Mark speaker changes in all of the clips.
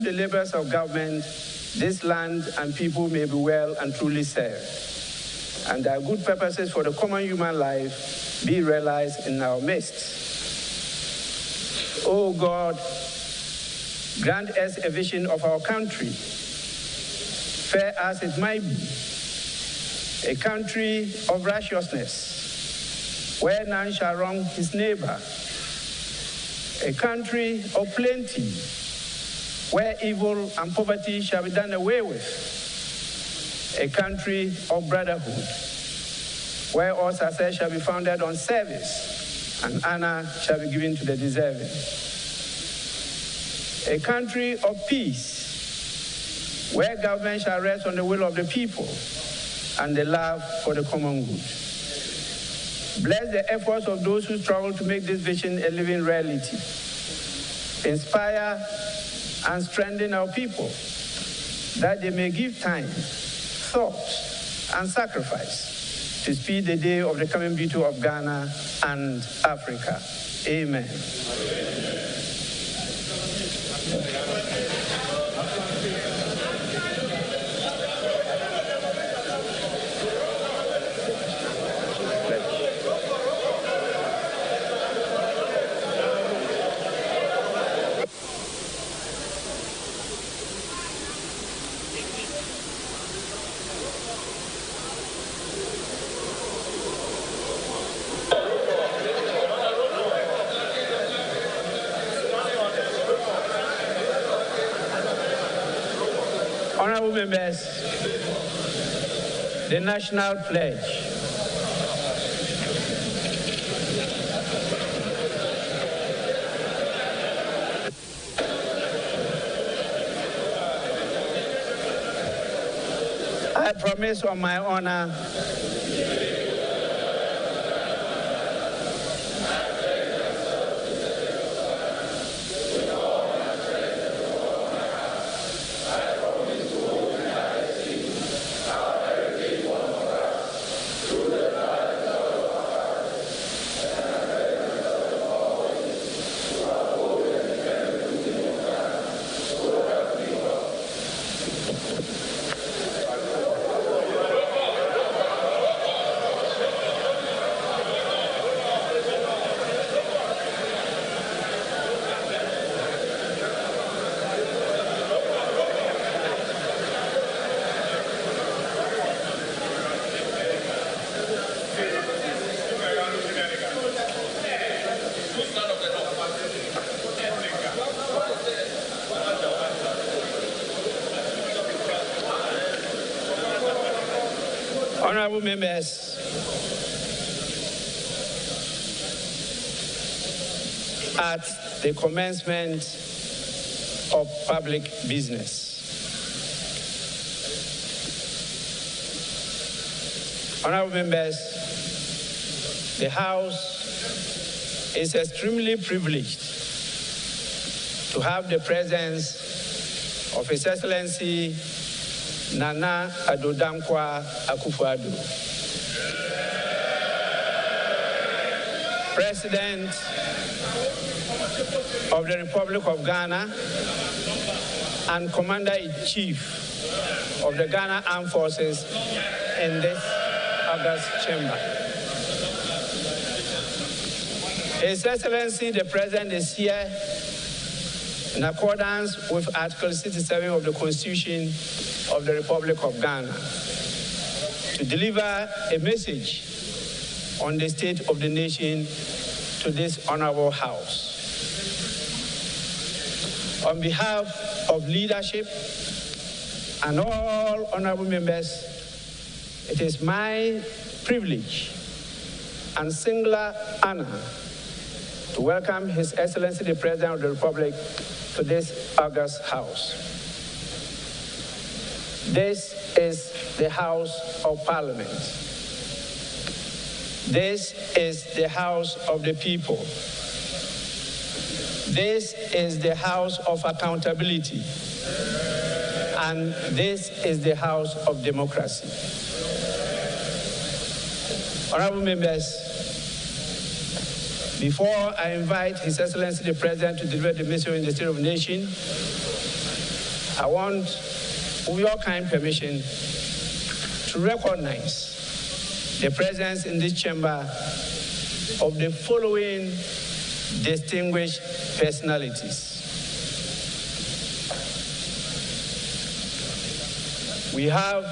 Speaker 1: the labors of government, this land and people may be well and truly served, and their good purposes for the common human life be realized in our midst. O God, grant us a vision of our country, fair as it might be, a country of righteousness, where none shall wrong his neighbor, a country of plenty, where evil and poverty shall be done away with, a country of brotherhood, where all success shall be founded on service and honor shall be given to the deserving, a country of peace, where government shall rest on the will of the people and the love for the common good. Bless the efforts of those who struggle to make this vision a living reality. Inspire and strengthen our people, that they may give time, thought, and sacrifice to speed the day of the coming beauty of Ghana and Africa. Amen. Honorable members, the National Pledge. I promise on my honor Honorable members, at the commencement of public business, honorable members, the House is extremely privileged to have the presence of His Excellency Nana Addo Dankwa Akuffo-Addo, President of the Republic of Ghana and Commander-in-Chief of the Ghana Armed Forces in this August chamber. His Excellency the President is here in accordance with Article 67 of the Constitution of the Republic of Ghana to deliver a message on the state of the nation to this honorable House. On behalf of leadership and all honorable members, it is my privilege and singular honor to welcome His Excellency the President of the Republic to this august House. This is the House of Parliament. This is the House of the people. This is the House of accountability. And this is the House of democracy. Honorable members, before I invite His Excellency the President to deliver the message in the State of the Nation, I want, with your kind permission, to recognize the presence in this chamber of the following distinguished personalities. We have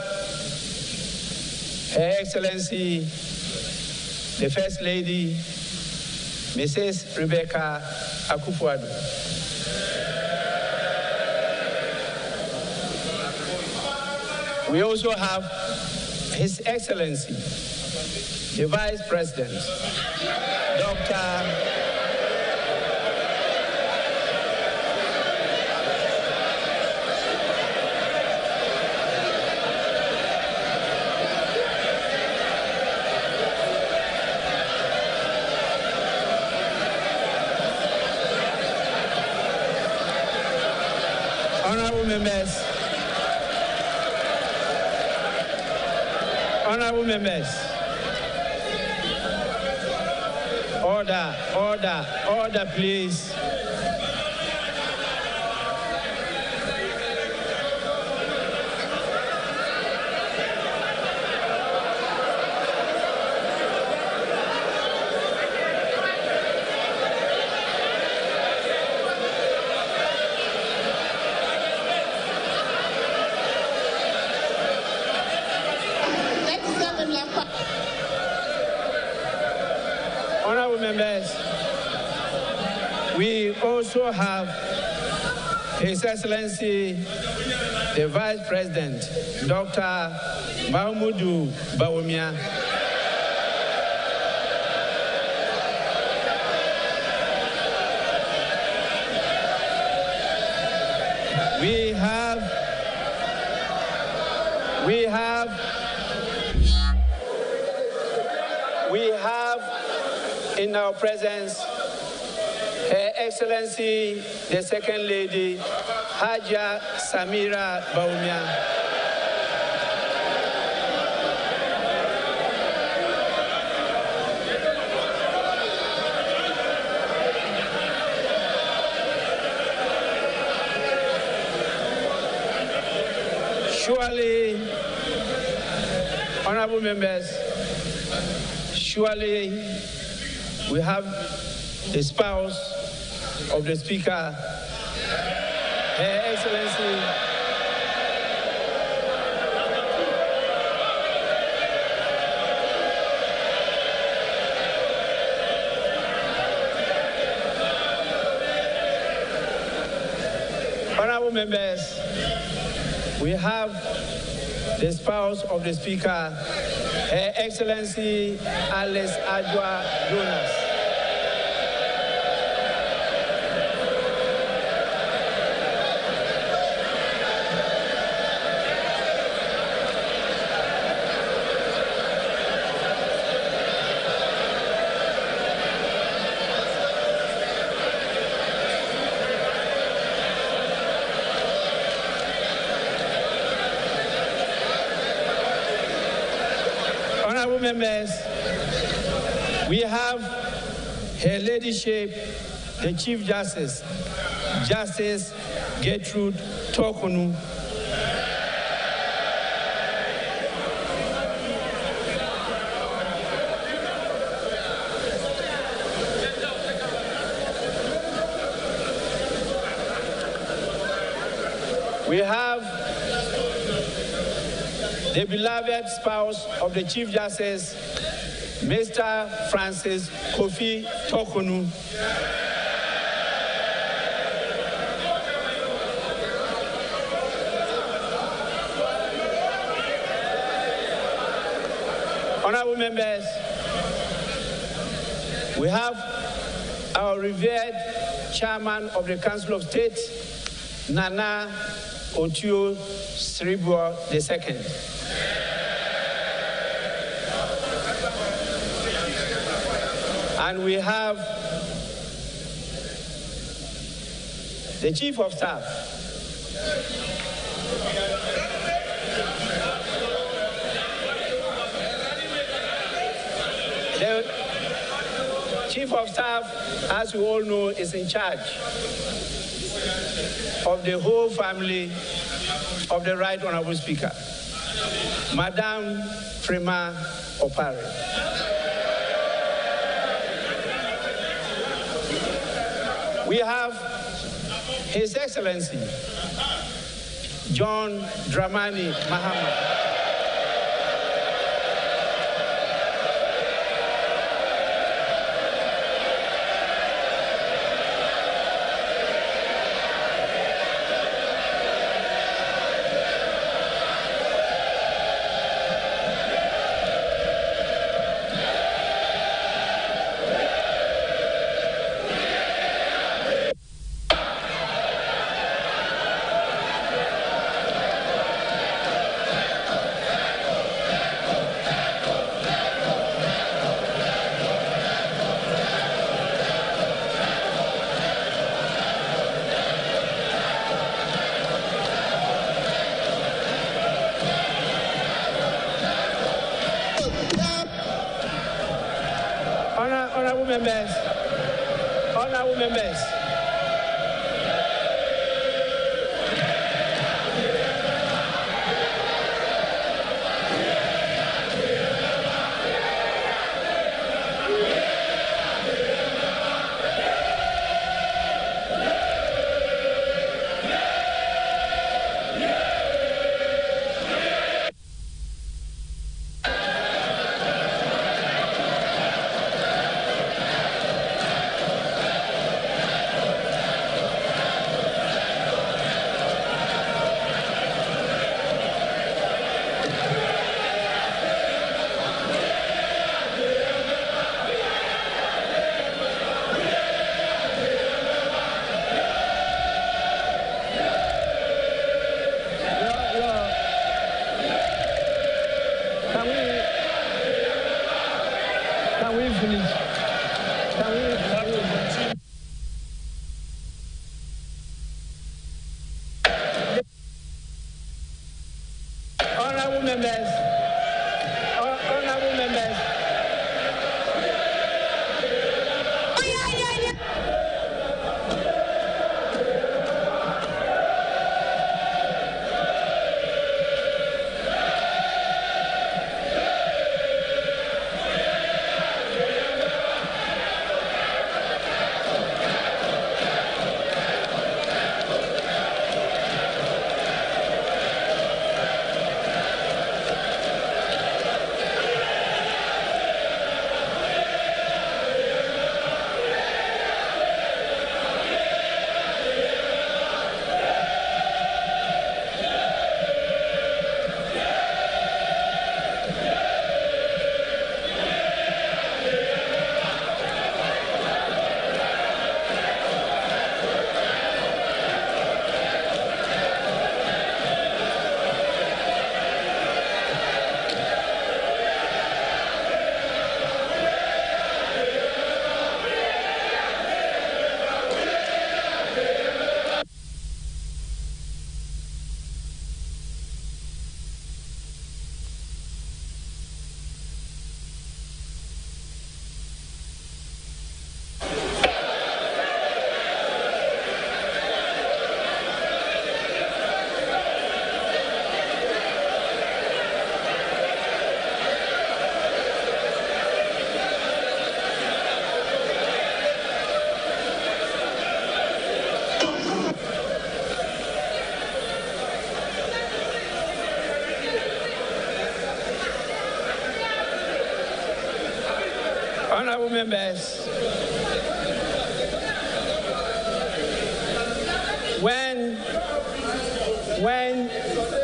Speaker 1: Her Excellency, the First Lady, Mrs. Rebecca Akuffo-Addo. We also have His Excellency, the Vice President, Dr. Honorable members, order, please. Honorable members, we also have His Excellency, the Vice President, Dr. Mahmoudou Bawumia. We have in our presence Her Excellency, the Second Lady, Haja Samira Bawumia. Surely, honorable members, surely we have the spouse of the Speaker, Her Excellency, honorable members, we have the spouse of the Speaker, Her Excellency Alice Adwa Jonas. Honorable members, we have Her Ladyship, the Chief Justice, Justice Gertrude Tokunu. We have the beloved spouse of the Chief Justice, Mr. Francis Kofi Tokunu. Honorable members, we have our revered Chairman of the Council of State, Nana Otio Sribo II. And we have the Chief of Staff, the Chief of Staff, as you all know, is in charge of the whole family of the Right Honorable Speaker, Madame Prima Opare. We have His Excellency John Dramani Mahama. Honorable members, honorable members,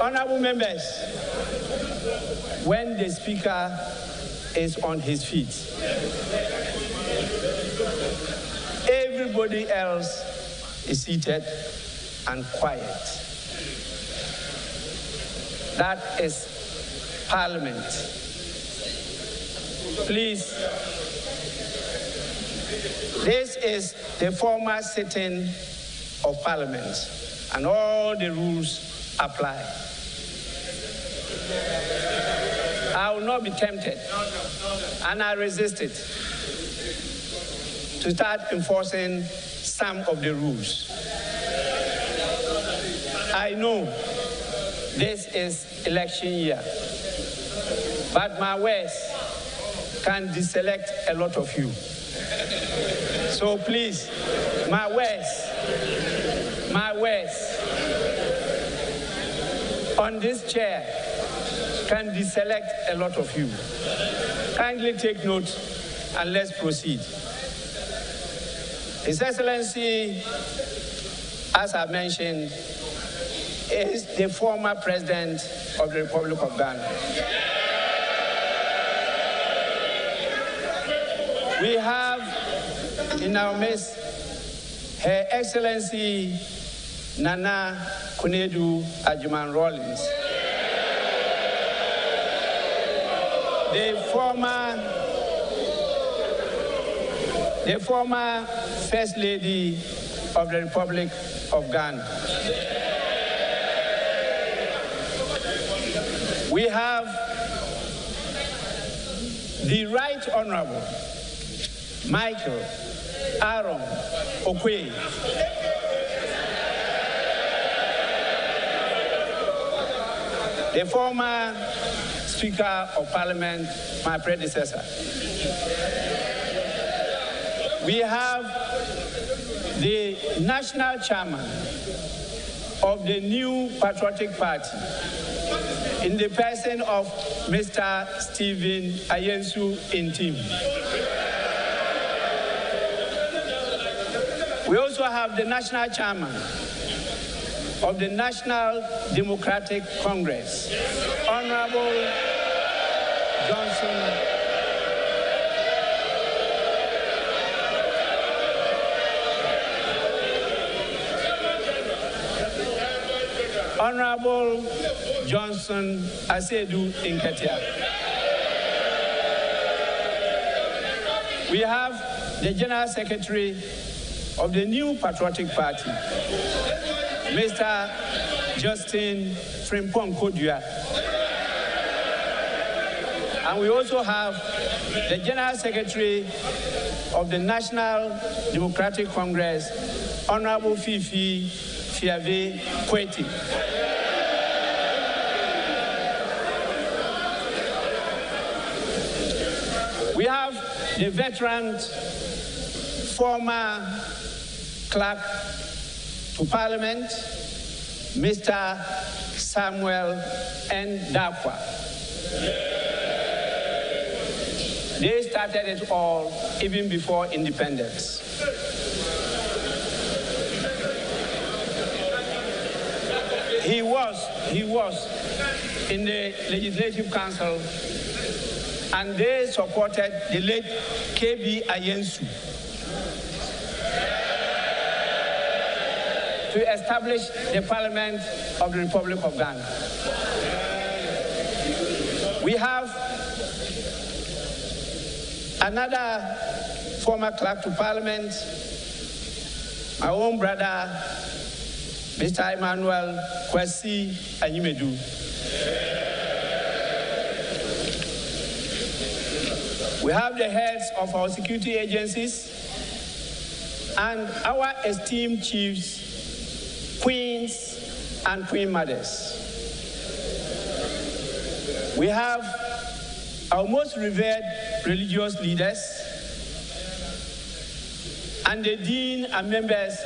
Speaker 1: honorable members, when the Speaker is on his feet, everybody else is seated and quiet. That is Parliament. Please, this is the formal sitting of Parliament, and all the rules apply. I will not be tempted, and I resist it, to start enforcing some of the rules. I know this is election year, but my words can deselect a lot of you. So please, my words on this chair can deselect a lot of you. Kindly take note and let's proceed. His Excellency, as I mentioned, is the former President of the Republic of Ghana. We have in our midst Her Excellency Nana Konadu Agyeman-Rawlings, the former First Lady of the Republic of Ghana. We have the Right Honorable Michael Aaron Okwe, the former Speaker of Parliament, my predecessor. We have the National Chairman of the new Patriotic Party in the person of Mr. Stephen Ayensu Intim. We also have the National Chairman of the National Democratic Congress, Honorable Johnson Asedu Inketia. We have the General Secretary of the new Patriotic Party, Mr. Justin Frimpong Kodua. And we also have the General Secretary of the National Democratic Congress, Honorable Fifi Fiave Kweti. We have the veteran former clerk to Parliament, Mr. Samuel N. Dankwa. They started it all even before independence. He was in the Legislative Council, and they supported the late KB Ayensu to establish the Parliament of the Republic of Ghana. We have another former clerk to Parliament, my own brother, Mr. Emmanuel Kwesi Anyimedu. We have the heads of our security agencies and our esteemed chiefs, queens and queen mothers. We have our most revered religious leaders and the dean and members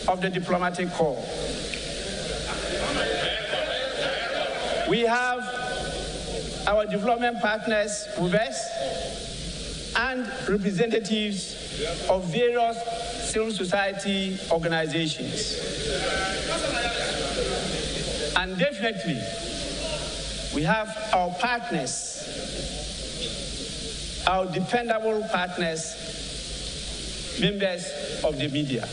Speaker 1: of the diplomatic corps. We have our development partners with us and representatives of various civil society organizations. And definitely, we have our partners, our dependable partners, members of the media.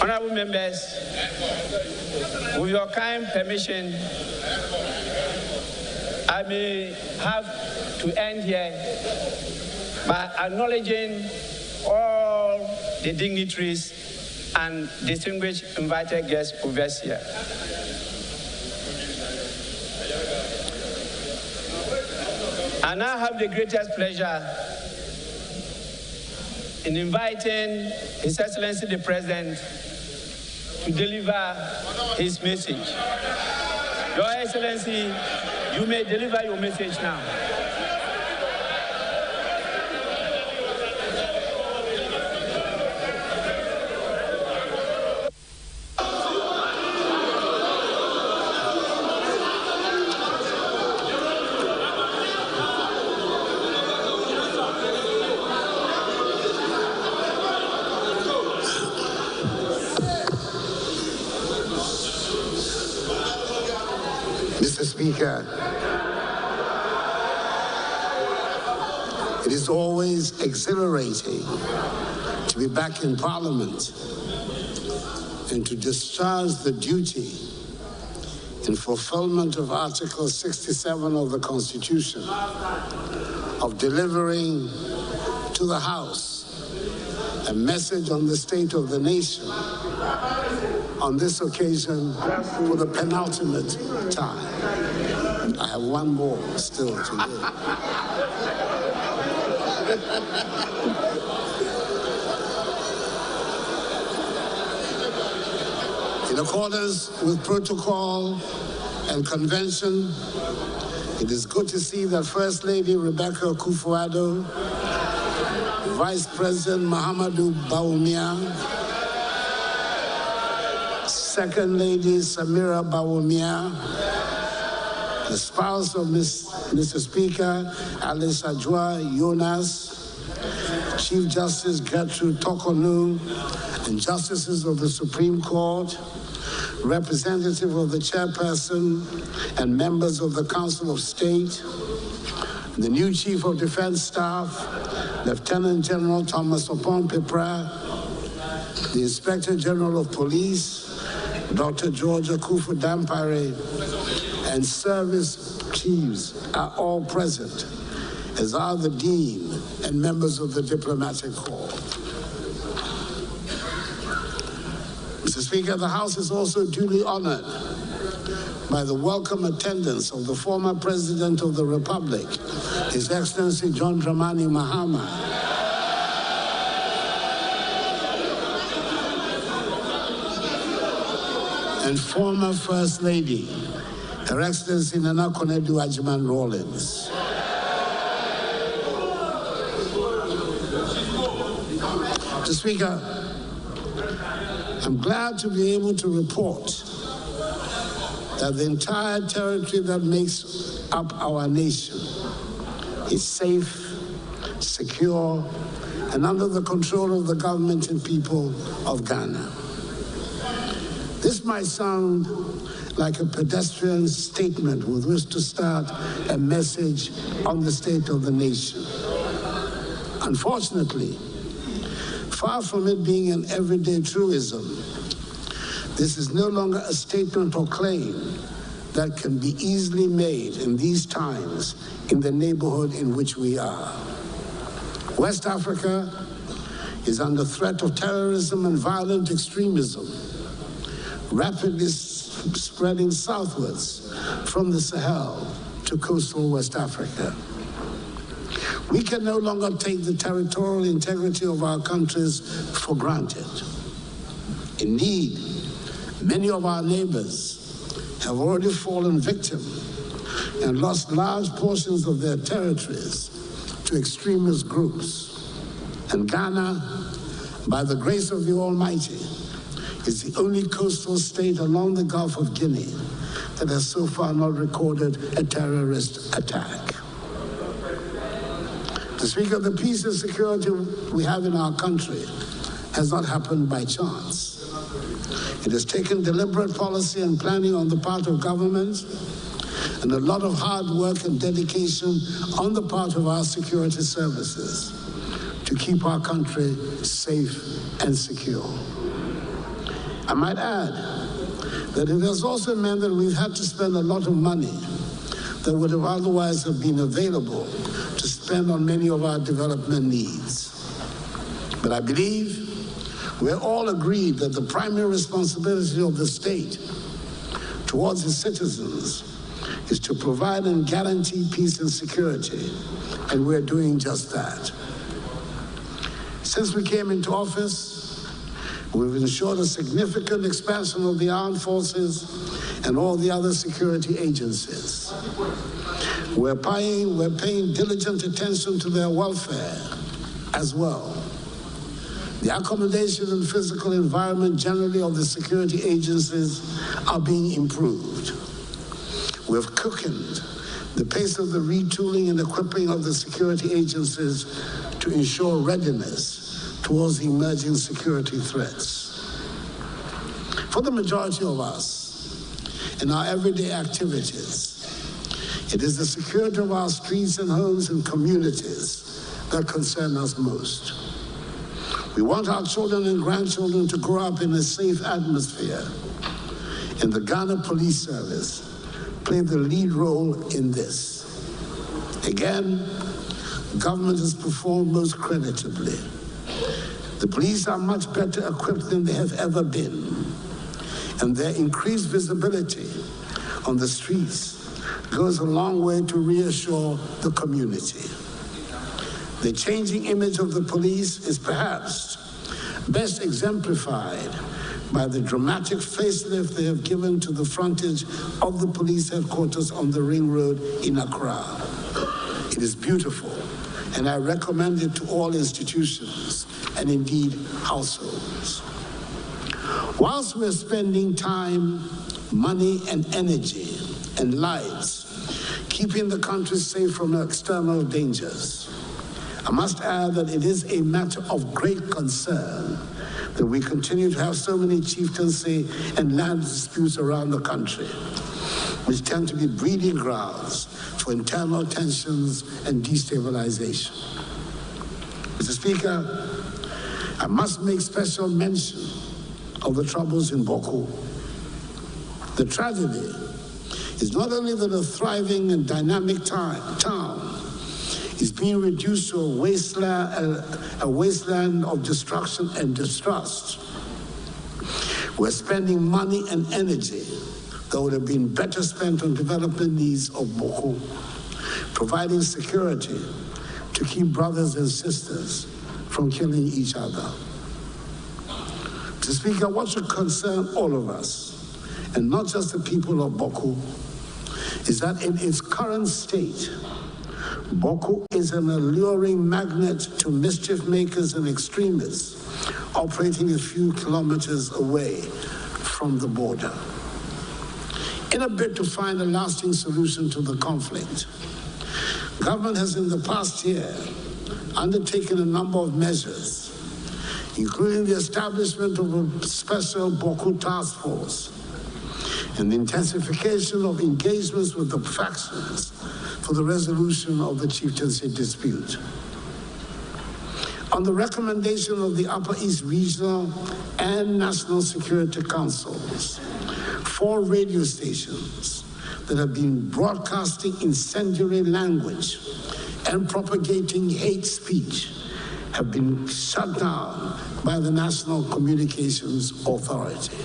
Speaker 1: Honorable members, with your kind permission, I may have to end here by acknowledging all the dignitaries and distinguished invited guests with us here. I now have the greatest pleasure in inviting His Excellency the President to deliver his message. Your Excellency, you may deliver your message now.
Speaker 2: Mr. Speaker, it is always exhilarating to be back in Parliament and to discharge the duty in fulfillment of Article 67 of the Constitution of delivering to the House a message on the state of the nation on this occasion for the penultimate time. I have one more still to do. In accordance with protocol and convention, it is good to see that First Lady Rebecca Akuffo-Addo, Vice President Mahamadou Bawumia, Second Lady Samira Bawumia, the spouse of Mr. Speaker Alice Ajua Jonas, Chief Justice Gertrude Tokonu, and Justices of the Supreme Court, representative of the Chairperson and members of the Council of State, the new Chief of Defense Staff, Lieutenant General Thomas Opon-Pepra, the Inspector General of Police, Dr. George Akuffo-Dampare, and service chiefs are all present, as are the Dean and members of the Diplomatic Corps. Mr. Speaker, the House is also duly honored by the welcome attendance of the former President of the Republic, His Excellency John Dramani Mahama, and former First Lady, Her Excellency Nana Konadu Agyeman-Rawlings. Mr. Speaker, I'm glad to be able to report that the entire territory that makes up our nation is safe, secure, and under the control of the government and people of Ghana. This might sound like a pedestrian statement with which to start a message on the state of the nation. Unfortunately, far from it being an everyday truism, this is no longer a statement or claim that can be easily made in these times in the neighborhood in which we are. West Africa is under threat of terrorism and violent extremism, rapidly spreading southwards from the Sahel to coastal West Africa. We can no longer take the territorial integrity of our countries for granted. Indeed, many of our neighbors have already fallen victim and lost large portions of their territories to extremist groups. And Ghana, by the grace of the Almighty, is the only coastal state along the Gulf of Guinea that has so far not recorded a terrorist attack. To speak of the peace and security we have in our country has not happened by chance. It has taken deliberate policy and planning on the part of government and a lot of hard work and dedication on the part of our security services to keep our country safe and secure. I might add that it has also meant that we've had to spend a lot of money that would have otherwise have been available to spend on many of our development needs. But I believe we're all agreed that the primary responsibility of the state towards its citizens is to provide and guarantee peace and security, and we're doing just that. Since we came into office, we've ensured a significant expansion of the armed forces and all the other security agencies. We're paying diligent attention to their welfare as well. The accommodation and physical environment generally of the security agencies are being improved. We've quickened the pace of the retooling and equipping of the security agencies to ensure readiness towards the emerging security threats. For the majority of us, in our everyday activities, it is the security of our streets and homes and communities that concern us most. We want our children and grandchildren to grow up in a safe atmosphere, and the Ghana Police Service played the lead role in this. Again, government has performed most creditably. The police are much better equipped than they have ever been, and their increased visibility on the streets goes a long way to reassure the community. The changing image of the police is perhaps best exemplified by the dramatic facelift they have given to the frontage of the police headquarters on the Ring Road in Accra. It is beautiful, and I recommend it to all institutions and indeed households. Whilst we're spending time, money, and energy and lives keeping the country safe from external dangers, I must add that it is a matter of great concern that we continue to have so many chieftaincy and land disputes around the country, which tend to be breeding grounds for internal tensions and destabilization. Mr. Speaker, I must make special mention of the troubles in Boko. The tragedy is not only that a thriving and dynamic town is being reduced to a wasteland of destruction and distrust. We're spending money and energy that would have been better spent on development needs of Boko, providing security to keep brothers and sisters from killing each other. Mr. Speaker, what should concern all of us, and not just the people of Boko, is that in its current state, Boko is an alluring magnet to mischief makers and extremists operating a few kilometers away from the border. In a bid to find a lasting solution to the conflict, government has in the past year undertaken a number of measures, including the establishment of a special Boko task force and the intensification of engagements with the factions for the resolution of the chieftaincy dispute. On the recommendation of the Upper East Regional and National Security Councils, 4 radio stations that have been broadcasting incendiary language and propagating hate speech have been shut down by the National Communications Authority.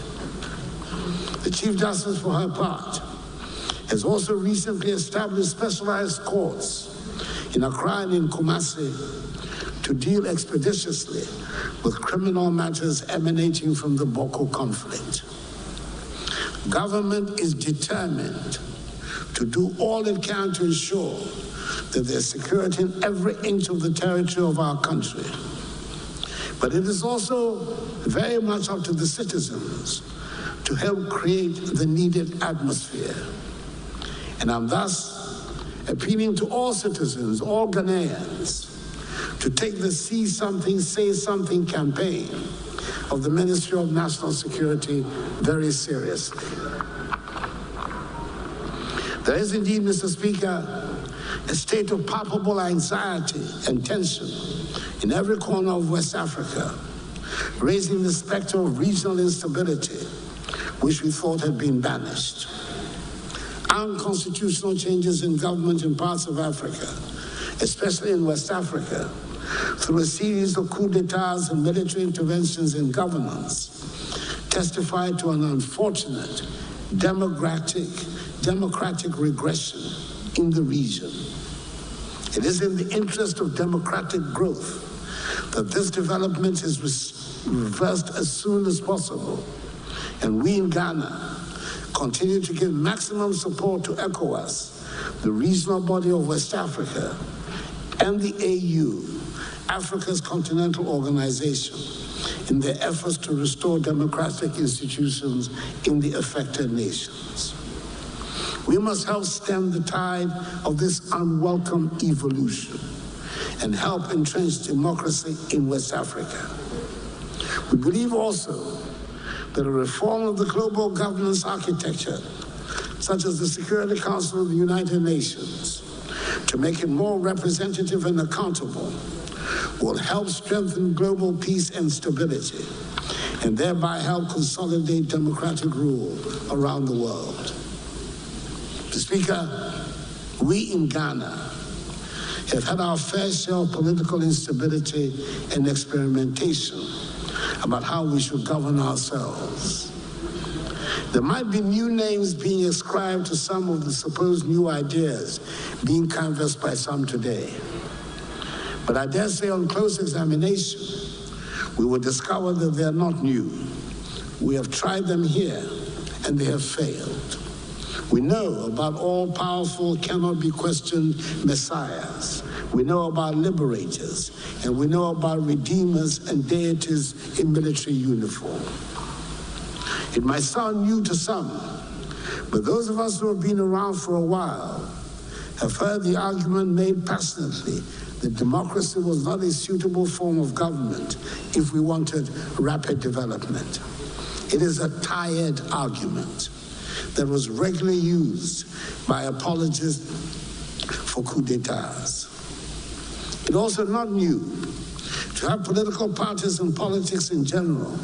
Speaker 2: The Chief Justice, for her part, has also recently established specialized courts in Accra and in Kumasi to deal expeditiously with criminal matters emanating from the Boko conflict. Government is determined to do all it can to ensure that there's security in every inch of the territory of our country. But it is also very much up to the citizens to help create the needed atmosphere. And I'm thus appealing to all citizens, all Ghanaians, to take the See Something, Say Something campaign of the Ministry of National Security very seriously. There is indeed, Mr. Speaker, a state of palpable anxiety and tension in every corner of West Africa, raising the specter of regional instability, which we thought had been banished. Unconstitutional changes in government in parts of Africa, especially in West Africa, through a series of coups d'etats and military interventions in governance, testify to an unfortunate democratic regression in the region. It is in the interest of democratic growth that this development is reversed as soon as possible, and we in Ghana continue to give maximum support to ECOWAS, the regional body of West Africa, and the AU, Africa's continental organization, in their efforts to restore democratic institutions in the affected nations. We must help stem the tide of this unwelcome evolution and help entrench democracy in West Africa. We believe also that a reform of the global governance architecture, such as the Security Council of the United Nations, to make it more representative and accountable, will help strengthen global peace and stability, and thereby help consolidate democratic rule around the world. Mr. Speaker, we in Ghana have had our fair share of political instability and experimentation about how we should govern ourselves. There might be new names being ascribed to some of the supposed new ideas being canvassed by some today. But I dare say on close examination, we will discover that they are not new. We have tried them here, and they have failed. We know about all-powerful, cannot-be-questioned messiahs. We know about liberators, and we know about redeemers and deities in military uniform. It might sound new to some, but those of us who have been around for a while have heard the argument made passionately that democracy was not a suitable form of government if we wanted rapid development. It is a tired argument that was regularly used by apologists for coups d'etats. It's also not new to have political parties and politics in general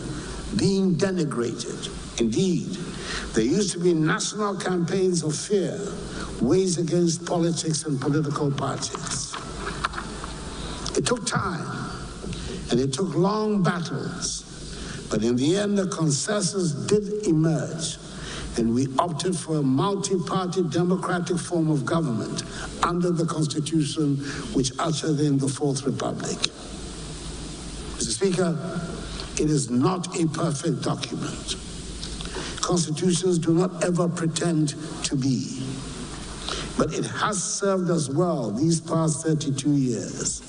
Speaker 2: being denigrated. Indeed, there used to be national campaigns of fear waged against politics and political parties. It took time, and it took long battles, but in the end, a consensus did emerge, and we opted for a multi-party democratic form of government under the Constitution which ushered in the Fourth Republic. Mr. Speaker, it is not a perfect document. Constitutions do not ever pretend to be. But it has served us well these past 32 years,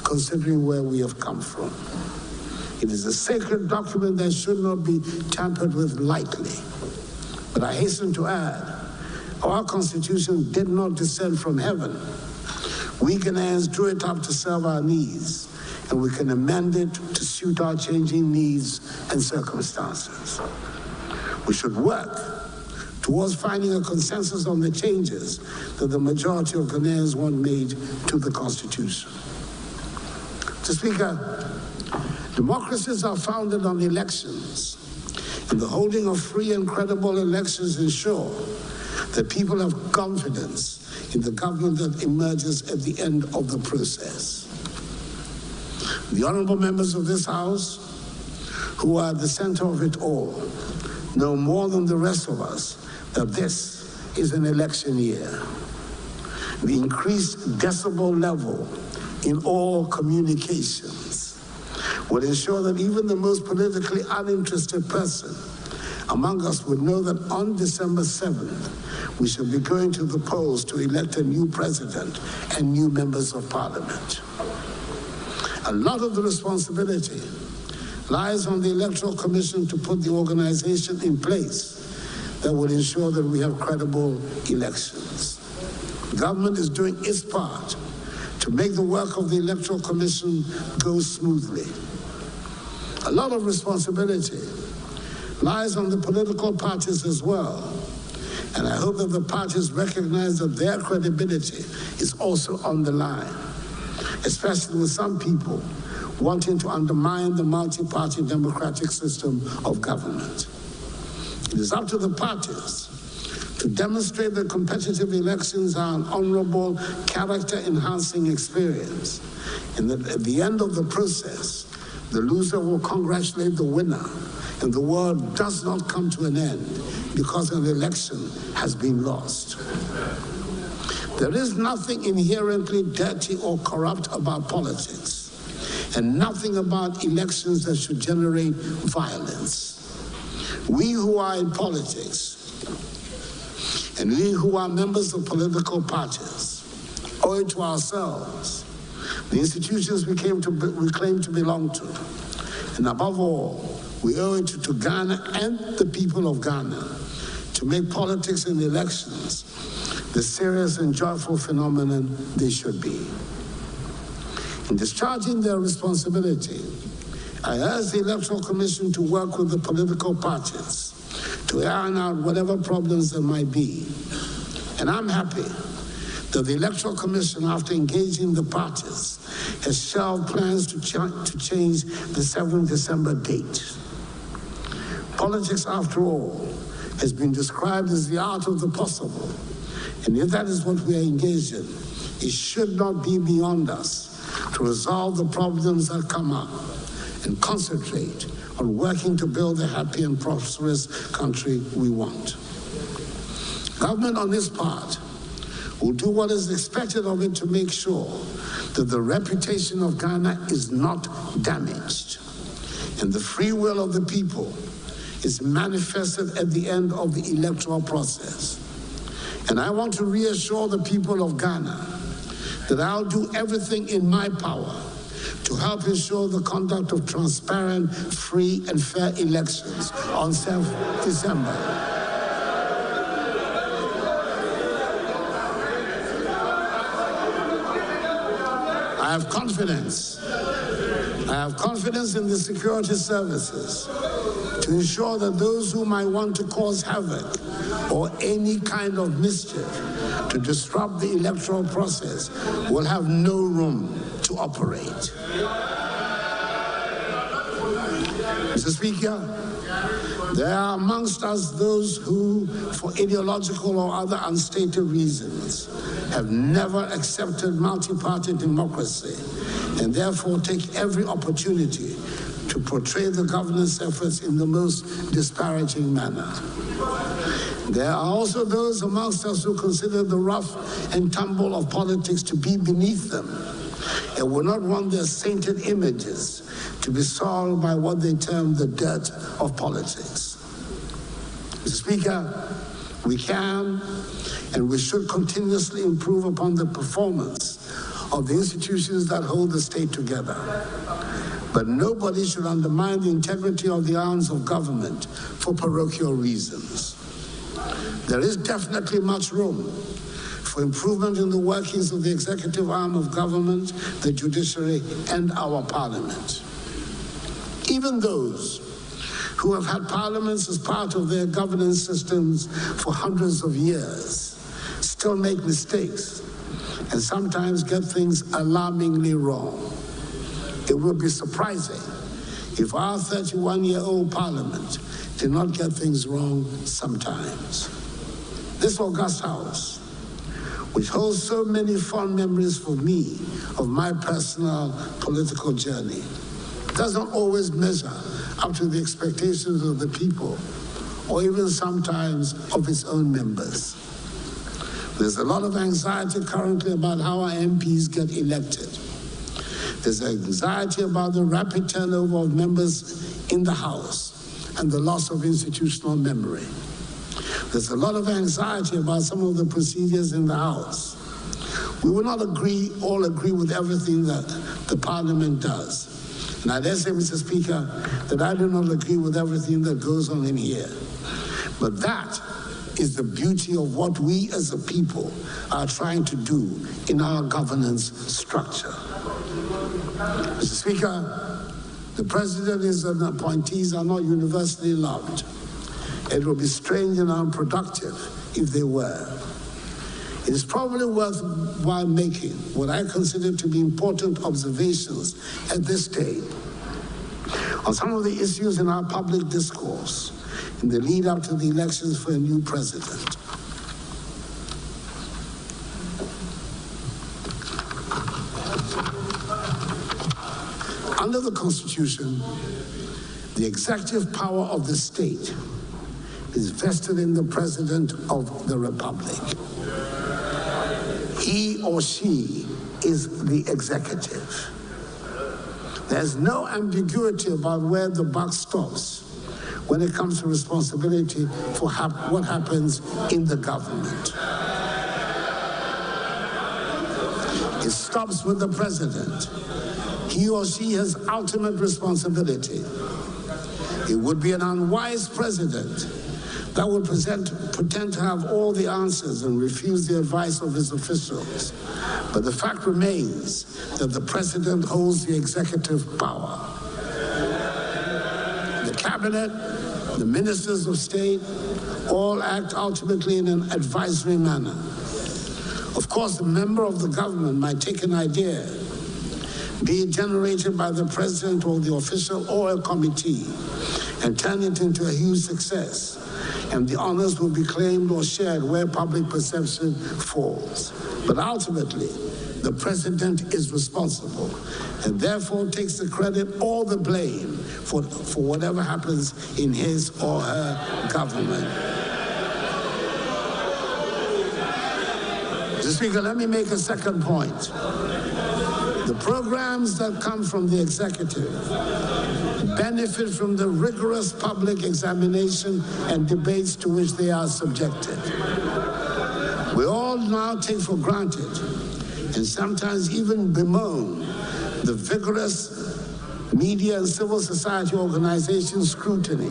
Speaker 2: considering where we have come from. It is a sacred document that should not be tampered with lightly. But I hasten to add, our Constitution did not descend from heaven. We Ghanaians drew it up to serve our needs, and we can amend it to suit our changing needs and circumstances. We should work towards finding a consensus on the changes that the majority of Ghanaians want made to the Constitution. Mr. Speaker, democracies are founded on elections, and the holding of free and credible elections ensure that people have confidence in the government that emerges at the end of the process. The honorable members of this House, who are at the center of it all, know more than the rest of us that this is an election year. The increased decibel level in all communications will ensure that even the most politically uninterested person among us would know that on December 7th, we shall be going to the polls to elect a new president and new members of parliament. A lot of the responsibility lies on the Electoral Commission to put the organization in place that will ensure that we have credible elections. The government is doing its part to make the work of the Electoral Commission go smoothly. A lot of responsibility lies on the political parties as well, and I hope that the parties recognize that their credibility is also on the line, especially with some people wanting to undermine the multi-party democratic system of government. It is up to the parties to demonstrate that competitive elections are an honorable, character-enhancing experience, and that at the end of the process, the loser will congratulate the winner, and the world does not come to an end because an election has been lost. There is nothing inherently dirty or corrupt about politics. and nothing about elections that should generate violence. We who are in politics and we who are members of political parties owe it to ourselves, the institutions we claim to belong to, and above all, we owe it to Ghana and the people of Ghana to make politics and elections the serious and joyful phenomenon they should be. In discharging their responsibility, I urge the Electoral Commission to work with the political parties to iron out whatever problems there might be. And I'm happy that the Electoral Commission, after engaging the parties, has shelved plans to change the 7th December date. Politics, after all, has been described as the art of the possible. And if that is what we are engaged in, it should not be beyond us to resolve the problems that come up and concentrate on working to build the happy and prosperous country we want. Government, on its part, will do what is expected of it to make sure that the reputation of Ghana is not damaged and the free will of the people is manifested at the end of the electoral process. And I want to reassure the people of Ghana that I'll do everything in my power to help ensure the conduct of transparent, free, and fair elections on 7th December. I have confidence in the security services to ensure that those who might want to cause havoc or any kind of mischief to disrupt the electoral process will have no room to operate. Mr. Speaker, there are amongst us those who, for ideological or other unstated reasons, have never accepted multi-party democracy and therefore take every opportunity to portray the governance efforts in the most disparaging manner. There are also those amongst us who consider the rough and tumble of politics to be beneath them and would not want their sainted images to be soiled by what they term the dirt of politics. Mr. Speaker, we can and we should continuously improve upon the performance of the institutions that hold the state together. But nobody should undermine the integrity of the arms of government for parochial reasons. There is definitely much room for improvement in the workings of the executive arm of government, the judiciary, and our parliament. Even those who have had parliaments as part of their governance systems for hundreds of years still make mistakes and sometimes get things alarmingly wrong. It would be surprising if our 31-year-old parliament did not get things wrong sometimes. This august house, which holds so many fond memories for me of my personal political journey, doesn't always measure up to the expectations of the people, or even sometimes of its own members. There's a lot of anxiety currently about how our MPs get elected. There's anxiety about the rapid turnover of members in the House and the loss of institutional memory. There's a lot of anxiety about some of the procedures in the House. We will not all agree with everything that the Parliament does. And I dare say, Mr. Speaker, that I do not agree with everything that goes on in here. But that is the beauty of what we as a people are trying to do in our governance structure. Mr. Speaker, the President and appointees are not universally loved. It would be strange and unproductive if they were. It is probably worthwhile making what I consider to be important observations at this stage on some of the issues in our public discourse in the lead up to the elections for a new president. Under the Constitution, the executive power of the state is vested in the President of the Republic. He or she is the executive. There's no ambiguity about where the buck stops when it comes to responsibility for what happens in the government. It stops with the president. He or she has ultimate responsibility. It would be an unwise president that would pretend to have all the answers and refuse the advice of his officials. But the fact remains that the president holds the executive power. The cabinet, the ministers of state, all act ultimately in an advisory manner. Of course, the member of the government might take an idea, be it generated by the president or the official or a committee, and turn it into a huge success, and the honors will be claimed or shared where public perception falls. But ultimately, the president is responsible and therefore takes the credit or the blame for whatever happens in his or her government. Mr. Speaker, let me make a second point. The programs that come from the executive benefit from the rigorous public examination and debates to which they are subjected. We all now take for granted and sometimes even bemoan the vigorous media and civil society organization scrutiny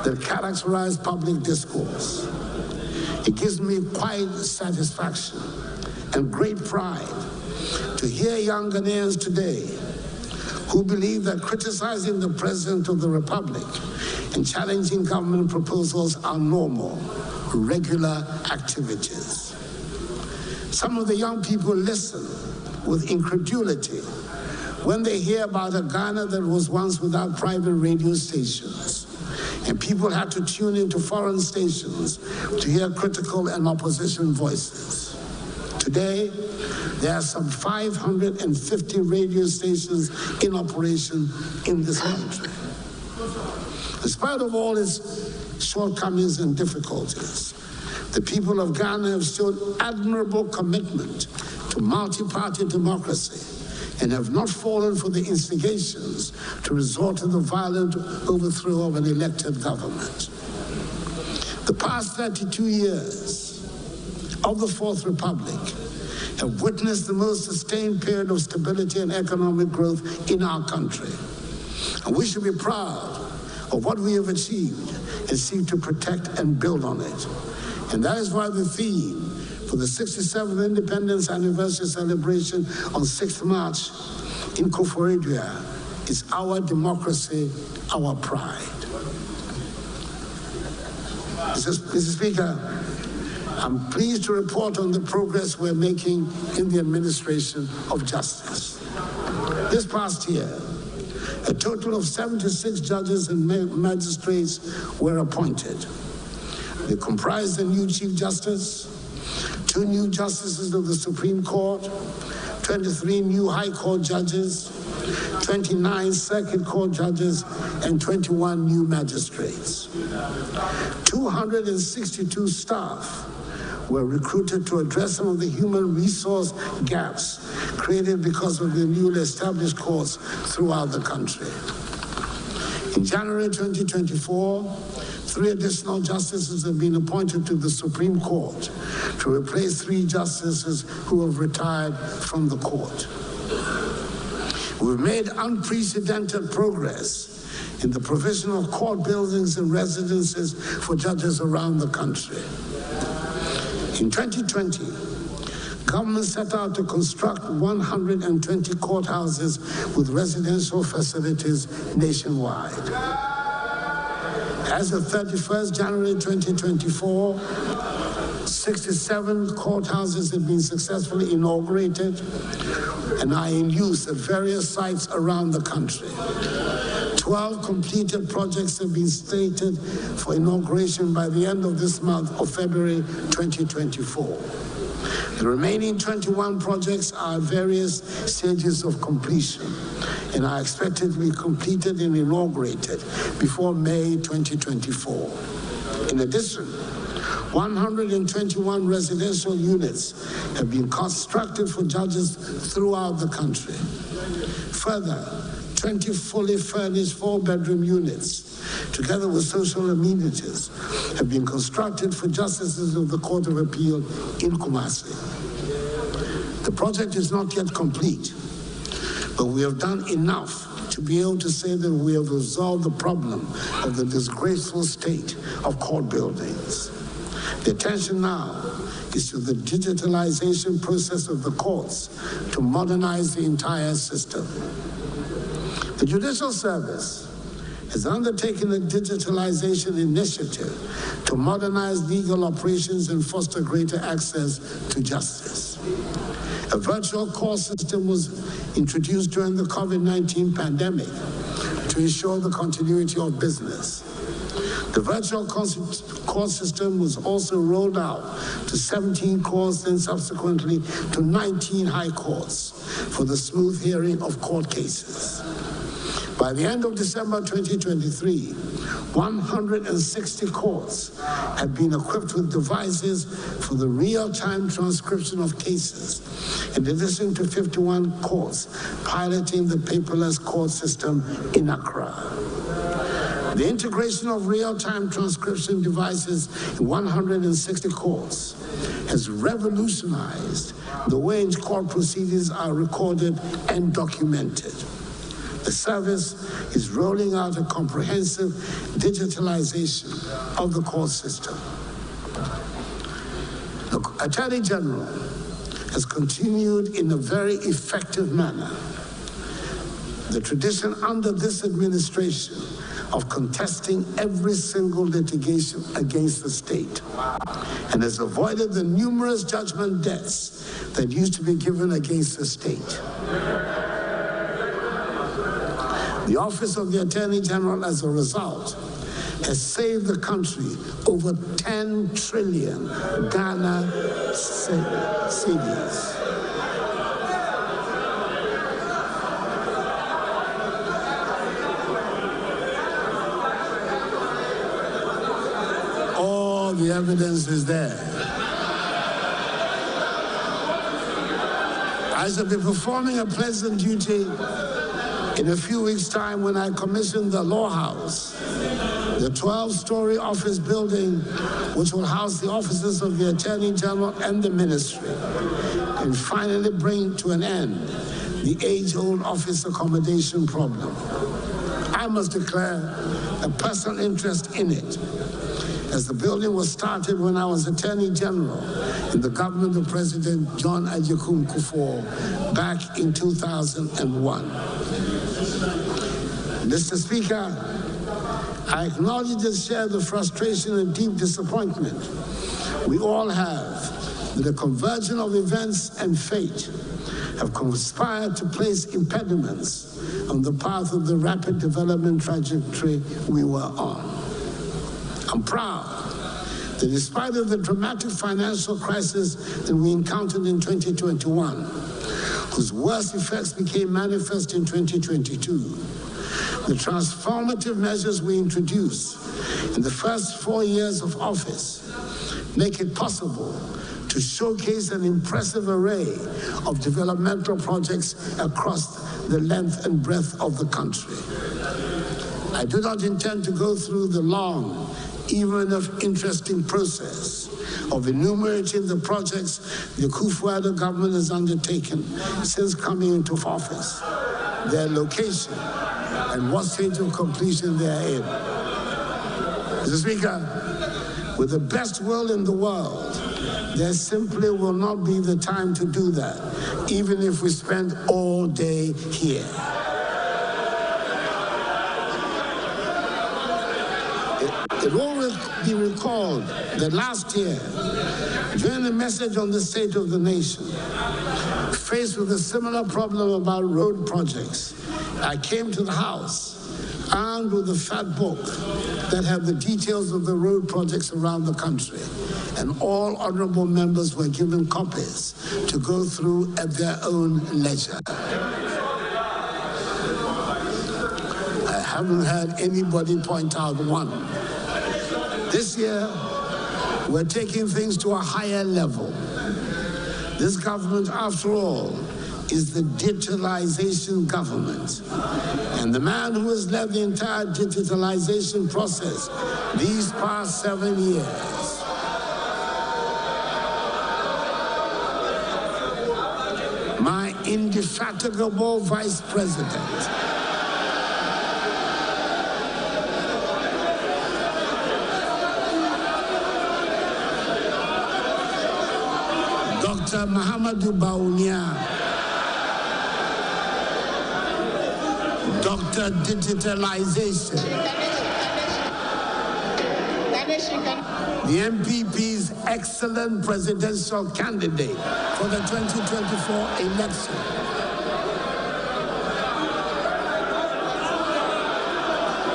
Speaker 2: that characterize public discourse. It gives me quite satisfaction and great pride to hear young Ghanaians today who believe that criticizing the President of the Republic and challenging government proposals are normal, regular activities. Some of the young people listen with incredulity when they hear about a Ghana that was once without private radio stations, and people had to tune into foreign stations to hear critical and opposition voices. Today, there are some 550 radio stations in operation in this country. In spite of all its shortcomings and difficulties, the people of Ghana have shown admirable commitment to multi-party democracy and have not fallen for the instigations to resort to the violent overthrow of an elected government. The past 32 years of the Fourth Republic have witnessed the most sustained period of stability and economic growth in our country. And we should be proud of what we have achieved and seek to protect and build on it. And that is why the theme for the 67th Independence Anniversary celebration on 6th March in Akuffo-Addo is Our Democracy, Our Pride. Mr. Speaker, I'm pleased to report on the progress we're making in the administration of justice. This past year, a total of 76 judges and magistrates were appointed. They comprise the new Chief Justice, 2 new Justices of the Supreme Court, 23 new High Court judges, 29 Circuit Court judges, and 21 new magistrates. 262 staff were recruited to address some of the human resource gaps created because of the newly established courts throughout the country. In January 2024, 3 additional justices have been appointed to the Supreme Court to replace 3 justices who have retired from the court. We've made unprecedented progress in the provision of court buildings and residences for judges around the country. In 2020, government set out to construct 120 courthouses with residential facilities nationwide. As of 31st January 2024, 67 courthouses have been successfully inaugurated and are in use at various sites around the country. 12 completed projects have been slated for inauguration by the end of this month of February 2024. The remaining 21 projects are at various stages of completion and are expected to be completed and inaugurated before May 2024. In addition, 121 residential units have been constructed for judges throughout the country. Further, 20 fully furnished 4-bedroom units, together with social amenities, have been constructed for justices of the Court of Appeal in Kumasi. The project is not yet complete, but we have done enough to be able to say that we have resolved the problem of the disgraceful state of court buildings. The attention now is to the digitalization process of the courts to modernize the entire system. The Judicial Service has undertaken a digitalization initiative to modernize legal operations and foster greater access to justice. A virtual call system was introduced during the COVID-19 pandemic to ensure the continuity of business. The virtual court system was also rolled out to 17 courts and subsequently to 19 high courts for the smooth hearing of court cases. By the end of December 2023, 160 courts had been equipped with devices for the real-time transcription of cases, in addition to 51 courts piloting the paperless court system in Accra. The integration of real-time transcription devices in 160 courts has revolutionized the way in which court proceedings are recorded and documented. The service is rolling out a comprehensive digitalization of the court system. The Attorney General has continued in a very effective manner the tradition under this administration of contesting every single litigation against the state, and has avoided the numerous judgment debts that used to be given against the state. The Office of the Attorney General, as a result, has saved the country over 10 trillion Ghana cedis. All the evidence is there. I shall be performing a pleasant duty in a few weeks' time when I commissioned the Law House, the 12-story office building which will house the offices of the Attorney General and the Ministry, and finally bring to an end the age-old office accommodation problem. I must declare a personal interest in it, as the building was started when I was Attorney General in the government of President John Agyapong back in 2001. Mr. Speaker, I acknowledge and share the frustration and deep disappointment we all have that the convergence of events and fate have conspired to place impediments on the path of the rapid development trajectory we were on. I'm proud that despite of the dramatic financial crisis that we encountered in 2021, whose worst effects became manifest in 2022, the transformative measures we introduced in the first 4 years of office make it possible to showcase an impressive array of developmental projects across the length and breadth of the country. I do not intend to go through the long, even if interesting process of enumerating the projects the Akuffo-Addo government has undertaken since coming into office, their location, and what stage of completion they are in. Mr. Speaker, with the best will in the world, there simply will not be the time to do that, even if we spend all day here. It will be recalled that last year, during the message on the state of the nation, faced with a similar problem about road projects, I came to the House armed with a fat book that had the details of the road projects around the country, and all honorable members were given copies to go through at their own leisure. I haven't had anybody point out one. This year, we're taking things to a higher level. This government, after all, is the digitalization government. And the man who has led the entire digitalization process these past 7 years. My indefatigable Vice President, Dr. Mahamadou Bawumia, Dr. Digitalization, the MPP's excellent presidential candidate for the 2024 election.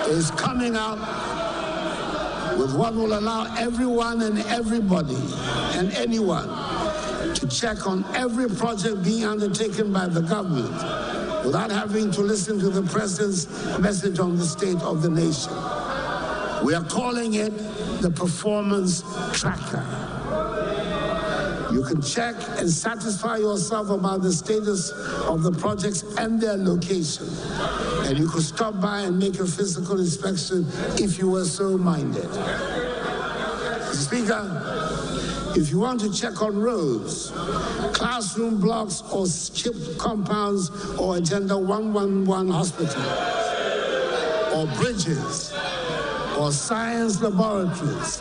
Speaker 2: Is coming out with what will allow everyone and everybody and anyone to check on every project being undertaken by the government without having to listen to the president's message on the state of the nation. We are calling it the performance tracker. You can check and satisfy yourself about the status of the projects and their location. And you could stop by and make a physical inspection if you were so minded. Mr. Speaker, if you want to check on roads, classroom blocks or chip compounds or Agenda 111 hospitals, or bridges, or science laboratories,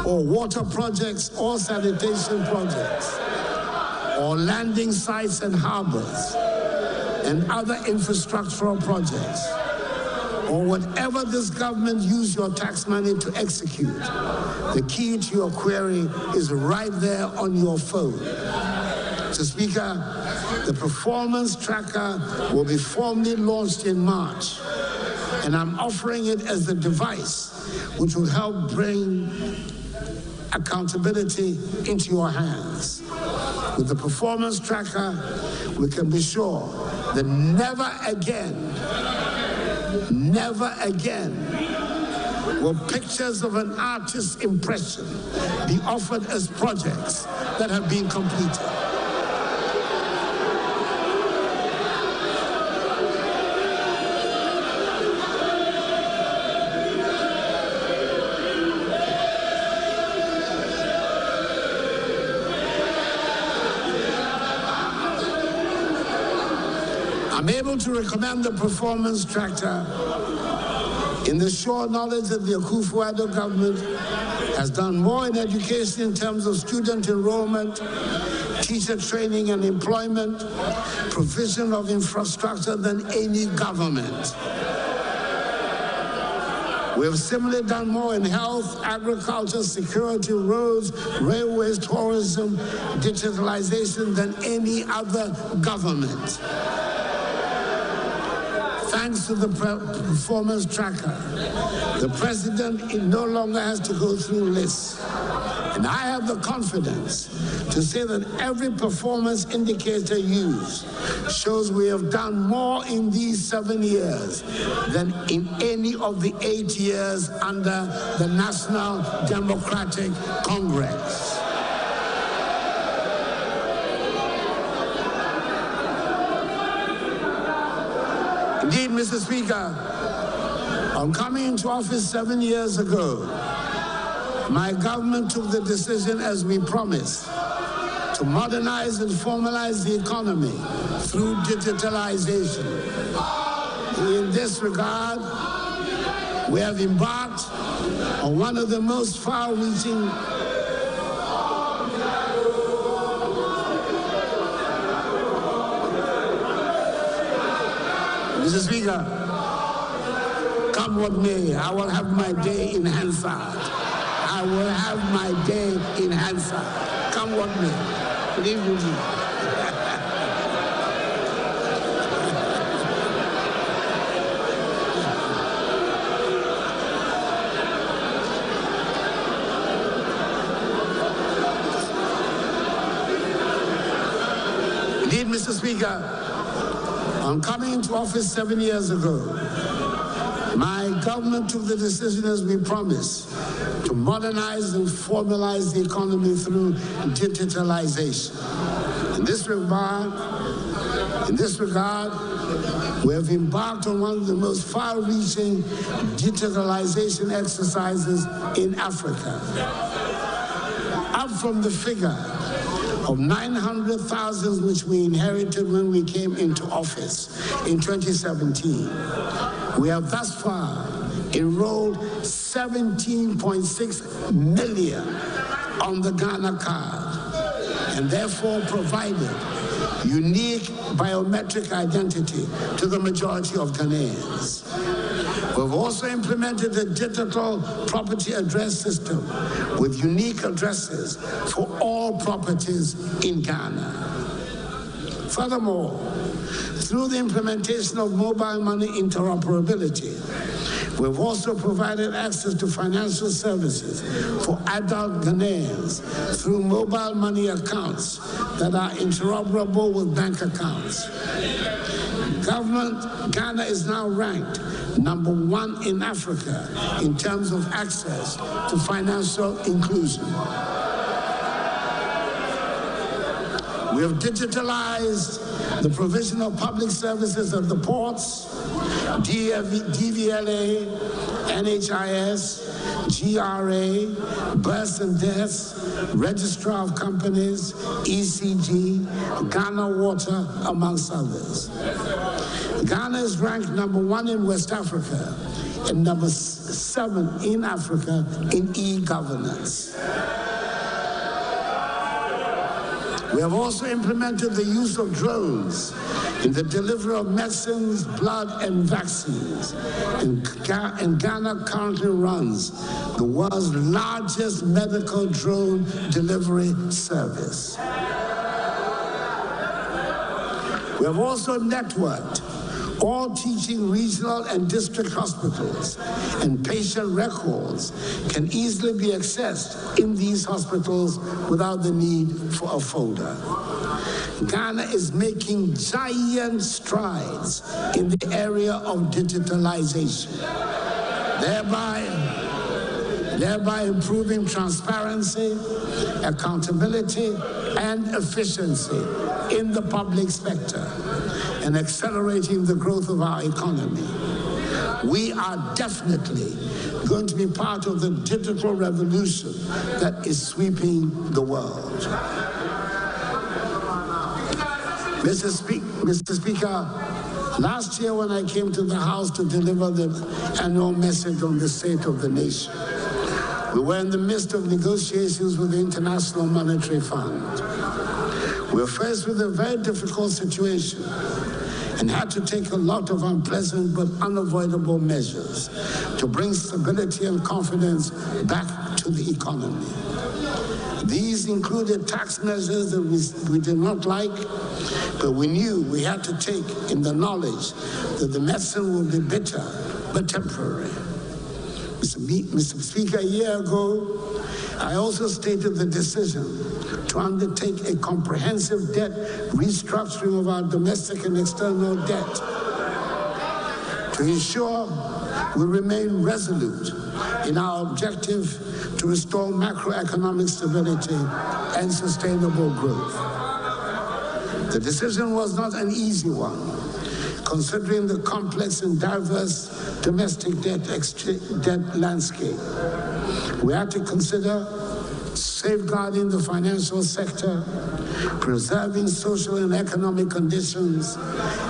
Speaker 2: or water projects or sanitation projects, or landing sites and harbors, and other infrastructural projects, or whatever this government use your tax money to execute, the key to your query is right there on your phone. Mr. Speaker, the performance tracker will be formally launched in March, and I'm offering it as the device which will help bring accountability into your hands. With the performance tracker, we can be sure that never again will pictures of an artist's impression be offered as projects that have been completed. I'm able to recommend the performance tracker in the sure knowledge that the Akuffo-Addo government has done more in education in terms of student enrollment, teacher training and employment, provision of infrastructure than any government. We have similarly done more in health, agriculture, security, roads, railways, tourism, digitalization than any other government. Thanks to the performance tracker, the president no longer has to go through lists. And I have the confidence to say that every performance indicator used shows we have done more in these 7 years than in any of the 8 years under the National Democratic Congress. Indeed, Mr. Speaker, on coming into office 7 years ago, my government took the decision, as we promised, to modernize and formalize the economy through digitalization. In this regard, we have embarked on one of the most far-reaching Mr. Speaker, come what may, I will have my day in Hansard. I will have my day in Hansard. Come what may. Good evening. Indeed, Mr. Speaker, on coming into office 7 years ago, my government took the decision, as we promised, to modernize and formalize the economy through digitalization. In this regard, we have embarked on one of the most far-reaching digitalization exercises in Africa. Up from the figure of 900,000 which we inherited when we came into office in 2017, we have thus far enrolled 17.6 million on the Ghana card, and therefore provided unique biometric identity to the majority of Ghanaians. We've also implemented a digital property address system with unique addresses for all properties in Ghana. Furthermore, through the implementation of mobile money interoperability, we've also provided access to financial services for adult Ghanaians through mobile money accounts that are interoperable with bank accounts. Ghana is now ranked #1 in Africa in terms of access to financial inclusion. We have digitalized the provision of public services at the ports, DVLA, NHIS, GRA, births and deaths, Registrar of Companies, ECG, Ghana Water, amongst others. Ghana is ranked #1 in West Africa and #7 in Africa in e-governance. We have also implemented the use of drones in the delivery of medicines, blood, and vaccines. And Ghana currently runs the world's largest medical drone delivery service. We have also networked all teaching regional and district hospitals, and patient records can easily be accessed in these hospitals without the need for a folder. Ghana is making giant strides in the area of digitalization, thereby improving transparency, accountability, and efficiency in the public sector, and accelerating the growth of our economy. We are definitely going to be part of the digital revolution that is sweeping the world. Mr. Speaker, last year when I came to the House to deliver the annual message on the state of the nation, we were in the midst of negotiations with the International Monetary Fund. We were faced with a very difficult situation and had to take a lot of unpleasant but unavoidable measures to bring stability and confidence back to the economy. These included tax measures that we did not like, but we knew we had to take in the knowledge that the medicine will be bitter but temporary. Mr. Speaker, a year ago, I also stated the decision to undertake a comprehensive debt restructuring of our domestic and external debt to ensure we remain resolute in our objective to restore macroeconomic stability and sustainable growth. The decision was not an easy one, considering the complex and diverse domestic debt landscape. We had to consider safeguarding the financial sector, preserving social and economic conditions,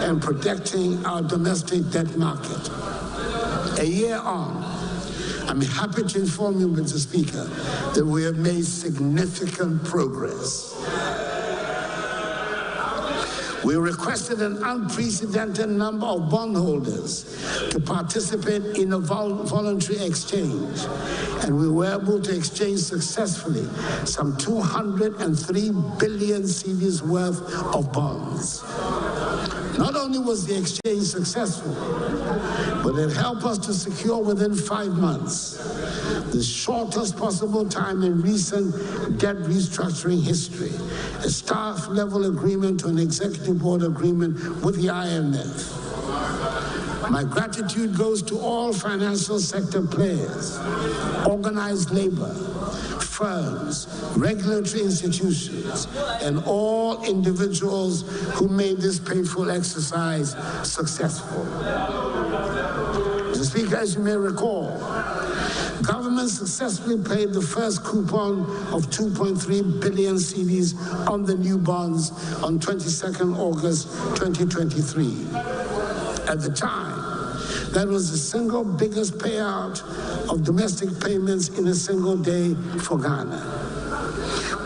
Speaker 2: and protecting our domestic debt market. A year on, I'm happy to inform you, Mr. Speaker, that we have made significant progress. We requested an unprecedented number of bondholders to participate in a voluntary exchange, and we were able to exchange successfully some 203 billion cedis worth of bonds. Not only was the exchange successful, but it helped us to secure within 5 months, the shortest possible time in recent debt restructuring history, a staff-level agreement to an executive board agreement with the IMF. My gratitude goes to all financial sector players, organized labor, firms, regulatory institutions, and all individuals who made this painful exercise successful. Mr. Speaker, as you may recall, government successfully paid the first coupon of 2.3 billion cedis on the new bonds on 22nd August 2023. At the time, that was the single biggest payout of domestic payments in a single day for Ghana.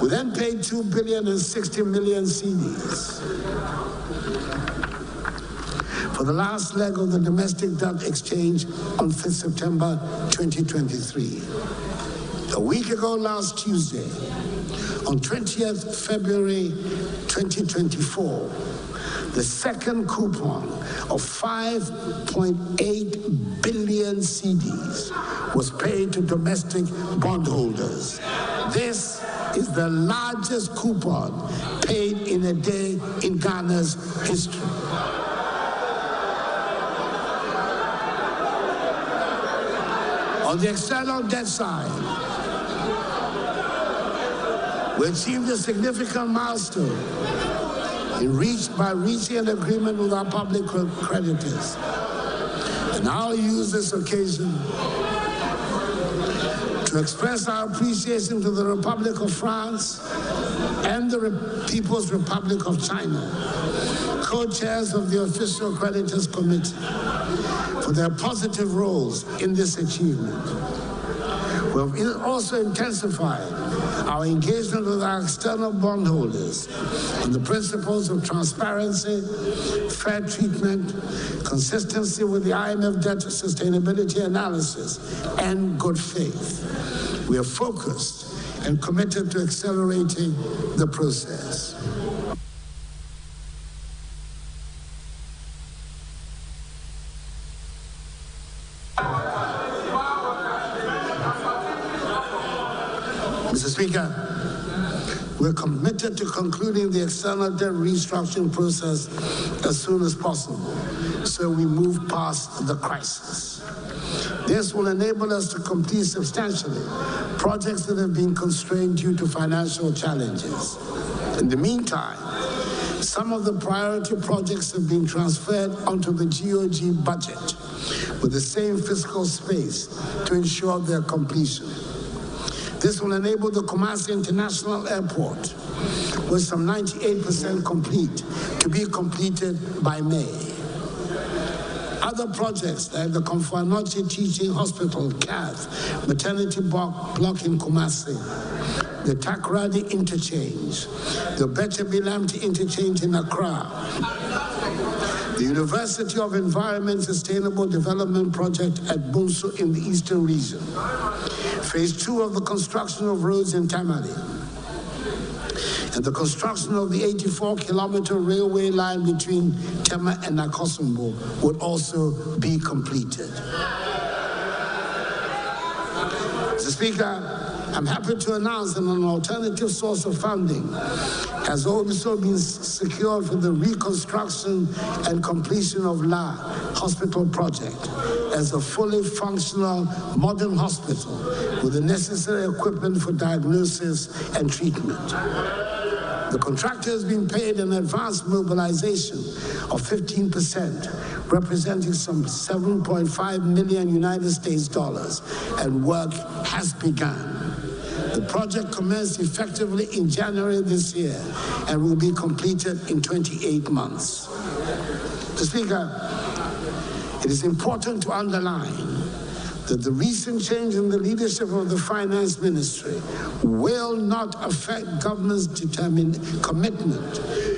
Speaker 2: We then paid 2 billion and 60 million cedis for the last leg of the domestic debt exchange on 5th September 2023. A week ago last Tuesday, on 20th February 2024, the second coupon of 5.8 billion cedis was paid to domestic bondholders. This is the largest coupon paid in a day in Ghana's history. On the external debt side, we achieved a significant milestone by reaching an agreement with our public creditors. And I'll use this occasion to express our appreciation to the Republic of France and the People's Republic of China, co-chairs of the Official Creditors Committee, for their positive roles in this achievement. We have also intensified our engagement with our external bondholders on the principles of transparency, fair treatment, consistency with the IMF debt sustainability analysis, and good faith. We are focused and committed to accelerating the process. Mr. Speaker, we're committed to concluding the external debt restructuring process as soon as possible, so we move past the crisis. This will enable us to complete substantially projects that have been constrained due to financial challenges. In the meantime, some of the priority projects have been transferred onto the GOG budget with the same fiscal space to ensure their completion. This will enable the Kumasi International Airport, with some 98% complete, to be completed by May. Other projects like the Akuffo-Addo Teaching Hospital, CAF, maternity block in Kumasi, the Takoradi Interchange, the Bechabilamti Interchange in Accra, the University of Environment Sustainable Development Project at Bunsu in the Eastern Region, Phase 2 of the construction of roads in Tamale, and the construction of the 84-kilometer railway line between Tema and Nakosombo would also be completed. Mr. Speaker, I'm happy to announce that an alternative source of funding has also been secured for the reconstruction and completion of La Hospital project as a fully functional modern hospital with the necessary equipment for diagnosis and treatment. The contractor has been paid an advance mobilization of 15%, representing some $7.5 million United States dollars, and work has begun. The project commenced effectively in January this year and will be completed in 28 months. Mr. Speaker, it is important to underline that the recent change in the leadership of the Finance Ministry will not affect government's determined commitment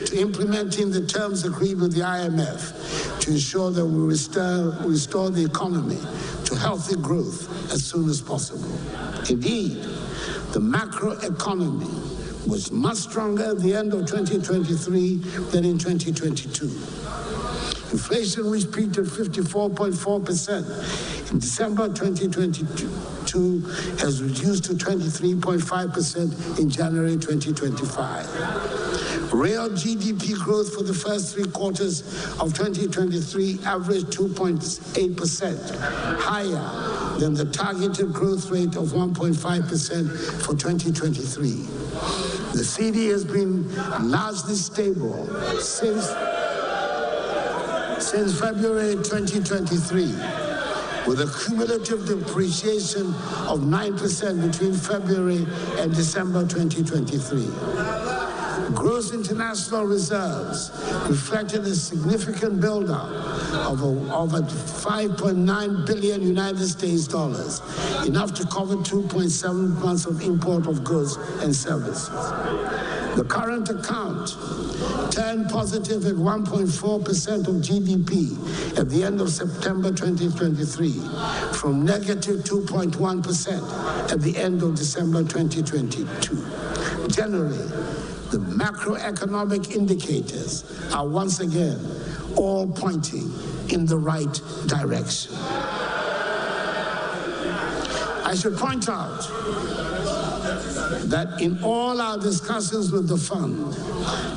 Speaker 2: to implementing the terms agreed with the IMF to ensure that we restore the economy to healthy growth as soon as possible. Indeed, the macroeconomy was much stronger at the end of 2023 than in 2022. Inflation, which peaked at 54.4% in December 2022, has reduced to 23.5% in January 2025. Real GDP growth for the first 3 quarters of 2023 averaged 2.8%, higher than the targeted growth rate of 1.5% for 2023. The cedi has been largely stable since February 2023, with a cumulative depreciation of 9% between February and December 2023. Gross international reserves reflected a significant buildup of over 5.9 billion United States dollars, enough to cover 2.7 months of import of goods and services. The current account turned positive at 1.4% of GDP at the end of September 2023, from negative 2.1% at the end of December 2022. Generally, the macroeconomic indicators are once again all pointing in the right direction. I should point out that in all our discussions with the fund,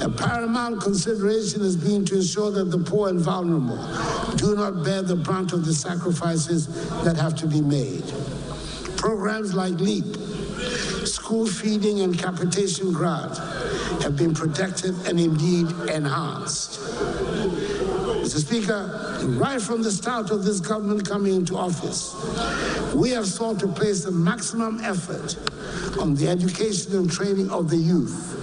Speaker 2: a paramount consideration has been to ensure that the poor and vulnerable do not bear the brunt of the sacrifices that have to be made. Programs like LEAP, school feeding and capitation grant, have been protected and indeed enhanced. Mr. Speaker, right from the start of this government coming into office, we have sought to place the maximum effort on the education and training of the youth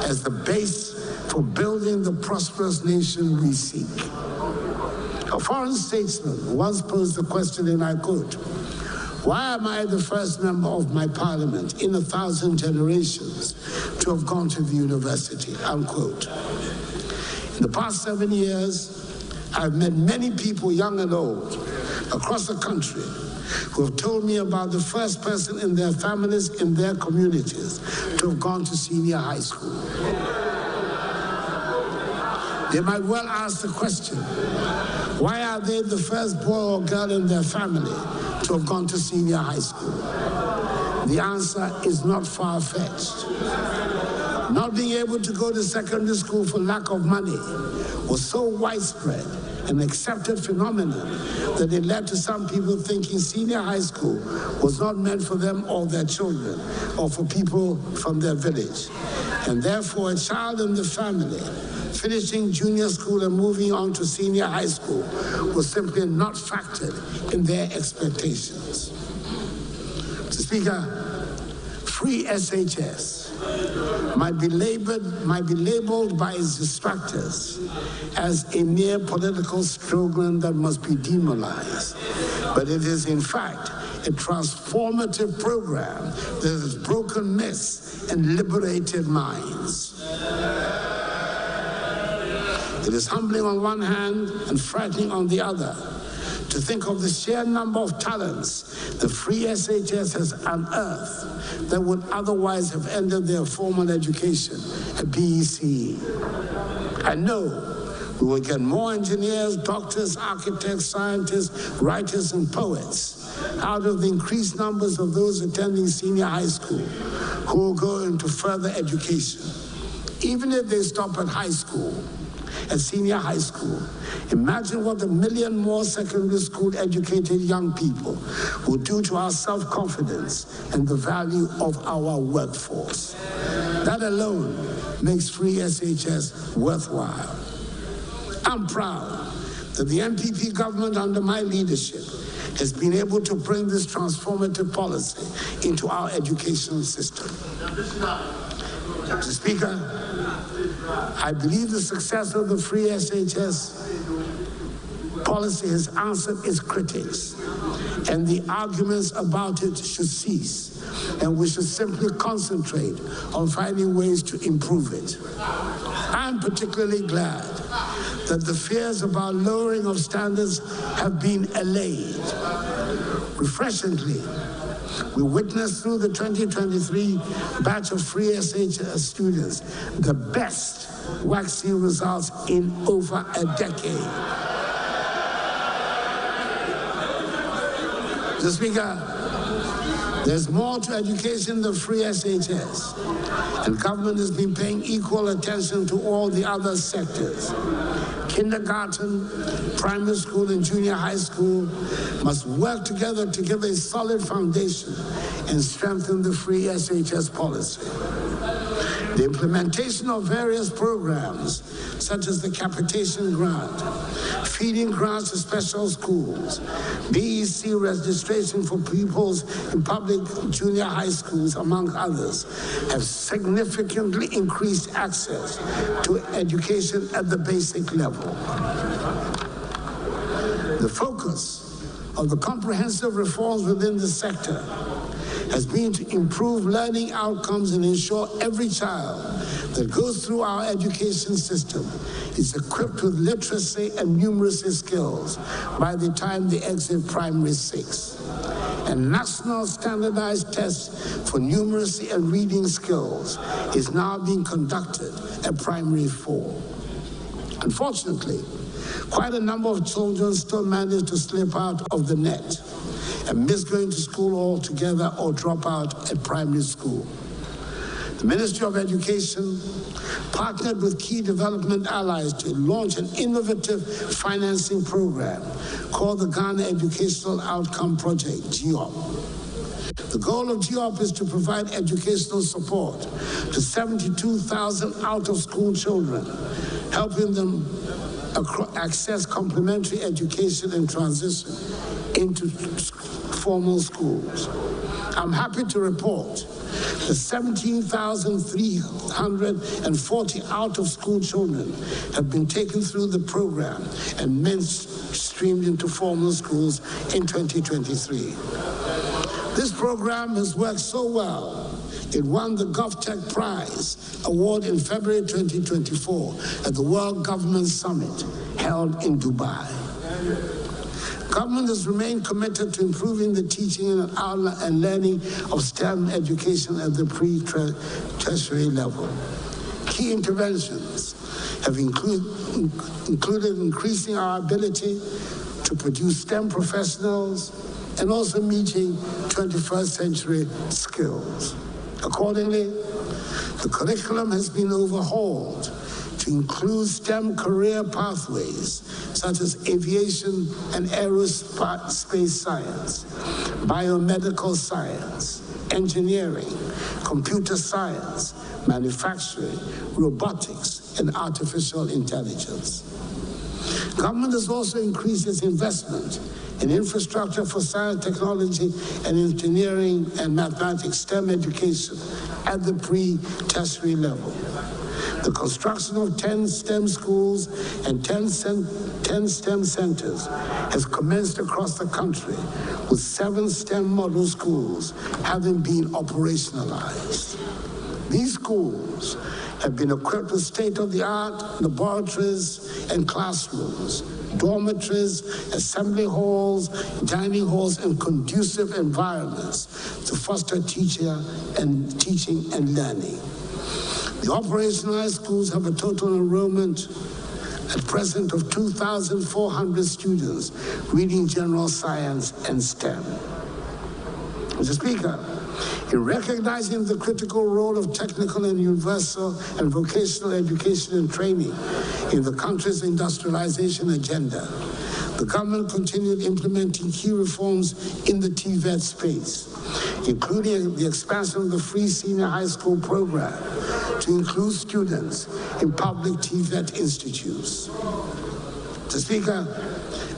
Speaker 2: as the base for building the prosperous nation we seek. A foreign statesman once posed the question, and I quote, "Why am I the first member of my parliament in 1,000 generations to have gone to the university?" Unquote. In the past 7 years, I've met many people, young and old, across the country, who have told me about the first person in their families, in their communities, to have gone to senior high school. They might well ask the question, why are they the first boy or girl in their family to have gone to senior high school? The answer is not far-fetched. Not being able to go to secondary school for lack of money was so widespread an accepted phenomenon that it led to some people thinking senior high school was not meant for them or their children or for people from their village. And therefore, a child in the family finishing junior school and moving on to senior high school was simply not factored in their expectations. Mr. Speaker, free SHS might be labeled by its detractors as a mere political slogan that must be demonized, but it is in fact a transformative program that has broken myths and liberated minds. It is humbling on one hand and frightening on the other to think of the sheer number of talents the free SHS has unearthed that would otherwise have ended their formal education at BECE. I know we will get more engineers, doctors, architects, scientists, writers, and poets out of the increased numbers of those attending senior high school who will go into further education. Even if they stop at high school, at senior high school, imagine what 1 million more secondary school educated young people will do to our self-confidence and the value of our workforce. That alone makes free SHS worthwhile. I'm proud that the MPP government under my leadership has been able to bring this transformative policy into our educational system. Mr. Speaker, I believe the success of the free SHS policy has answered its critics, and the arguments about it should cease, and we should simply concentrate on finding ways to improve it. I'm particularly glad that the fears about lowering of standards have been allayed. Refreshingly, we witnessed through the 2023 batch of free SHS students the best waxing results in over a decade. Mr. Speaker, There's more to education than free SHS, and government has been paying equal attention to all the other sectors. Kindergarten, primary school, and junior high school must work together to give a solid foundation and strengthen the free SHS policy. The implementation of various programs, such as the capitation grant, feeding grants to special schools, BEC registration for pupils in public junior high schools, among others, have significantly increased access to education at the basic level. The focus of the comprehensive reforms within the sector has been to improve learning outcomes and ensure every child that goes through our education system is equipped with literacy and numeracy skills by the time they exit primary 6. A national standardized test for numeracy and reading skills is now being conducted at primary 4. Unfortunately, quite a number of children still manage to slip out of the net and miss going to school altogether or drop out at primary school. The Ministry of Education partnered with key development allies to launch an innovative financing program called the Ghana Educational Outcome Project, GEOP. The goal of GEOP is to provide educational support to 72,000 out-of-school children, helping them access complementary education and transition into formal schools. I'm happy to report that 17,340 out-of-school children have been taken through the program and mainstreamed into formal schools in 2023. This program has worked so well, it won the GovTech Prize Award in February 2024 at the World Government Summit held in Dubai. Government has remained committed to improving the teaching and learning of STEM education at the pre-tertiary level. Key interventions have included increasing our ability to produce STEM professionals and also meeting 21st century skills. Accordingly, the curriculum has been overhauled to include STEM career pathways such as aviation and aerospace science, biomedical science, engineering, computer science, manufacturing, robotics, and artificial intelligence. Government has also increased its investment in infrastructure for science, technology, and engineering and mathematics, STEM education at the pre-tertiary level. The construction of 10 STEM schools and 10 STEM centers has commenced across the country, with 7 STEM model schools having been operationalized. These schools have been equipped with state-of-the-art laboratories and classrooms, dormitories, assembly halls, dining halls, and conducive environments to foster teaching and learning. The operationalized schools have a total enrollment at present of 2,400 students reading general science and STEM. Mr. Speaker, in recognizing the critical role of technical and universal and vocational education and training in the country's industrialization agenda, the government continued implementing key reforms in the TVET space, including the expansion of the free senior high school program to include students in public TVET institutes. Mr. Speaker,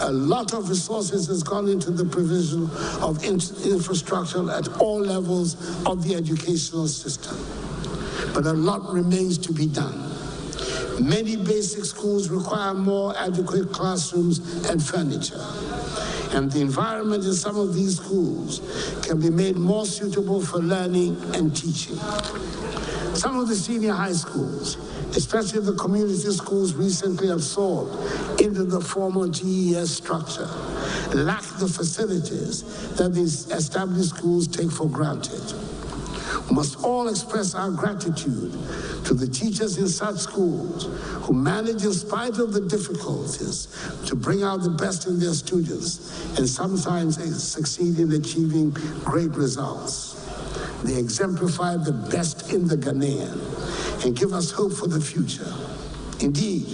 Speaker 2: a lot of resources has gone into the provision of infrastructure at all levels of the educational system, but a lot remains to be done. Many basic schools require more adequate classrooms and furniture, and the environment in some of these schools can be made more suitable for learning and teaching. Some of the senior high schools, especially the community schools recently absorbed into the former GES structure, lack the facilities that these established schools take for granted. must all express our gratitude to the teachers in such schools who manage, in spite of the difficulties, to bring out the best in their students and sometimes succeed in achieving great results. They exemplify the best in the Ghanaian and give us hope for the future. Indeed,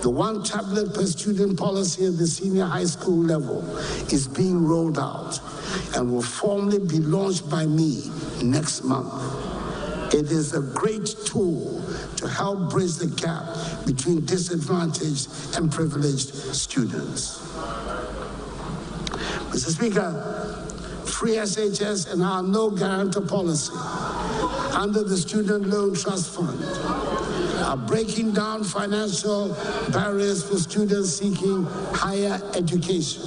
Speaker 2: the one tablet per student policy at the senior high school level is being rolled out and will formally be launched by me next month. It is a great tool to help bridge the gap between disadvantaged and privileged students. Mr. Speaker, free SHS and our no guarantor policy under the Student Loan Trust Fund are breaking down financial barriers for students seeking higher education.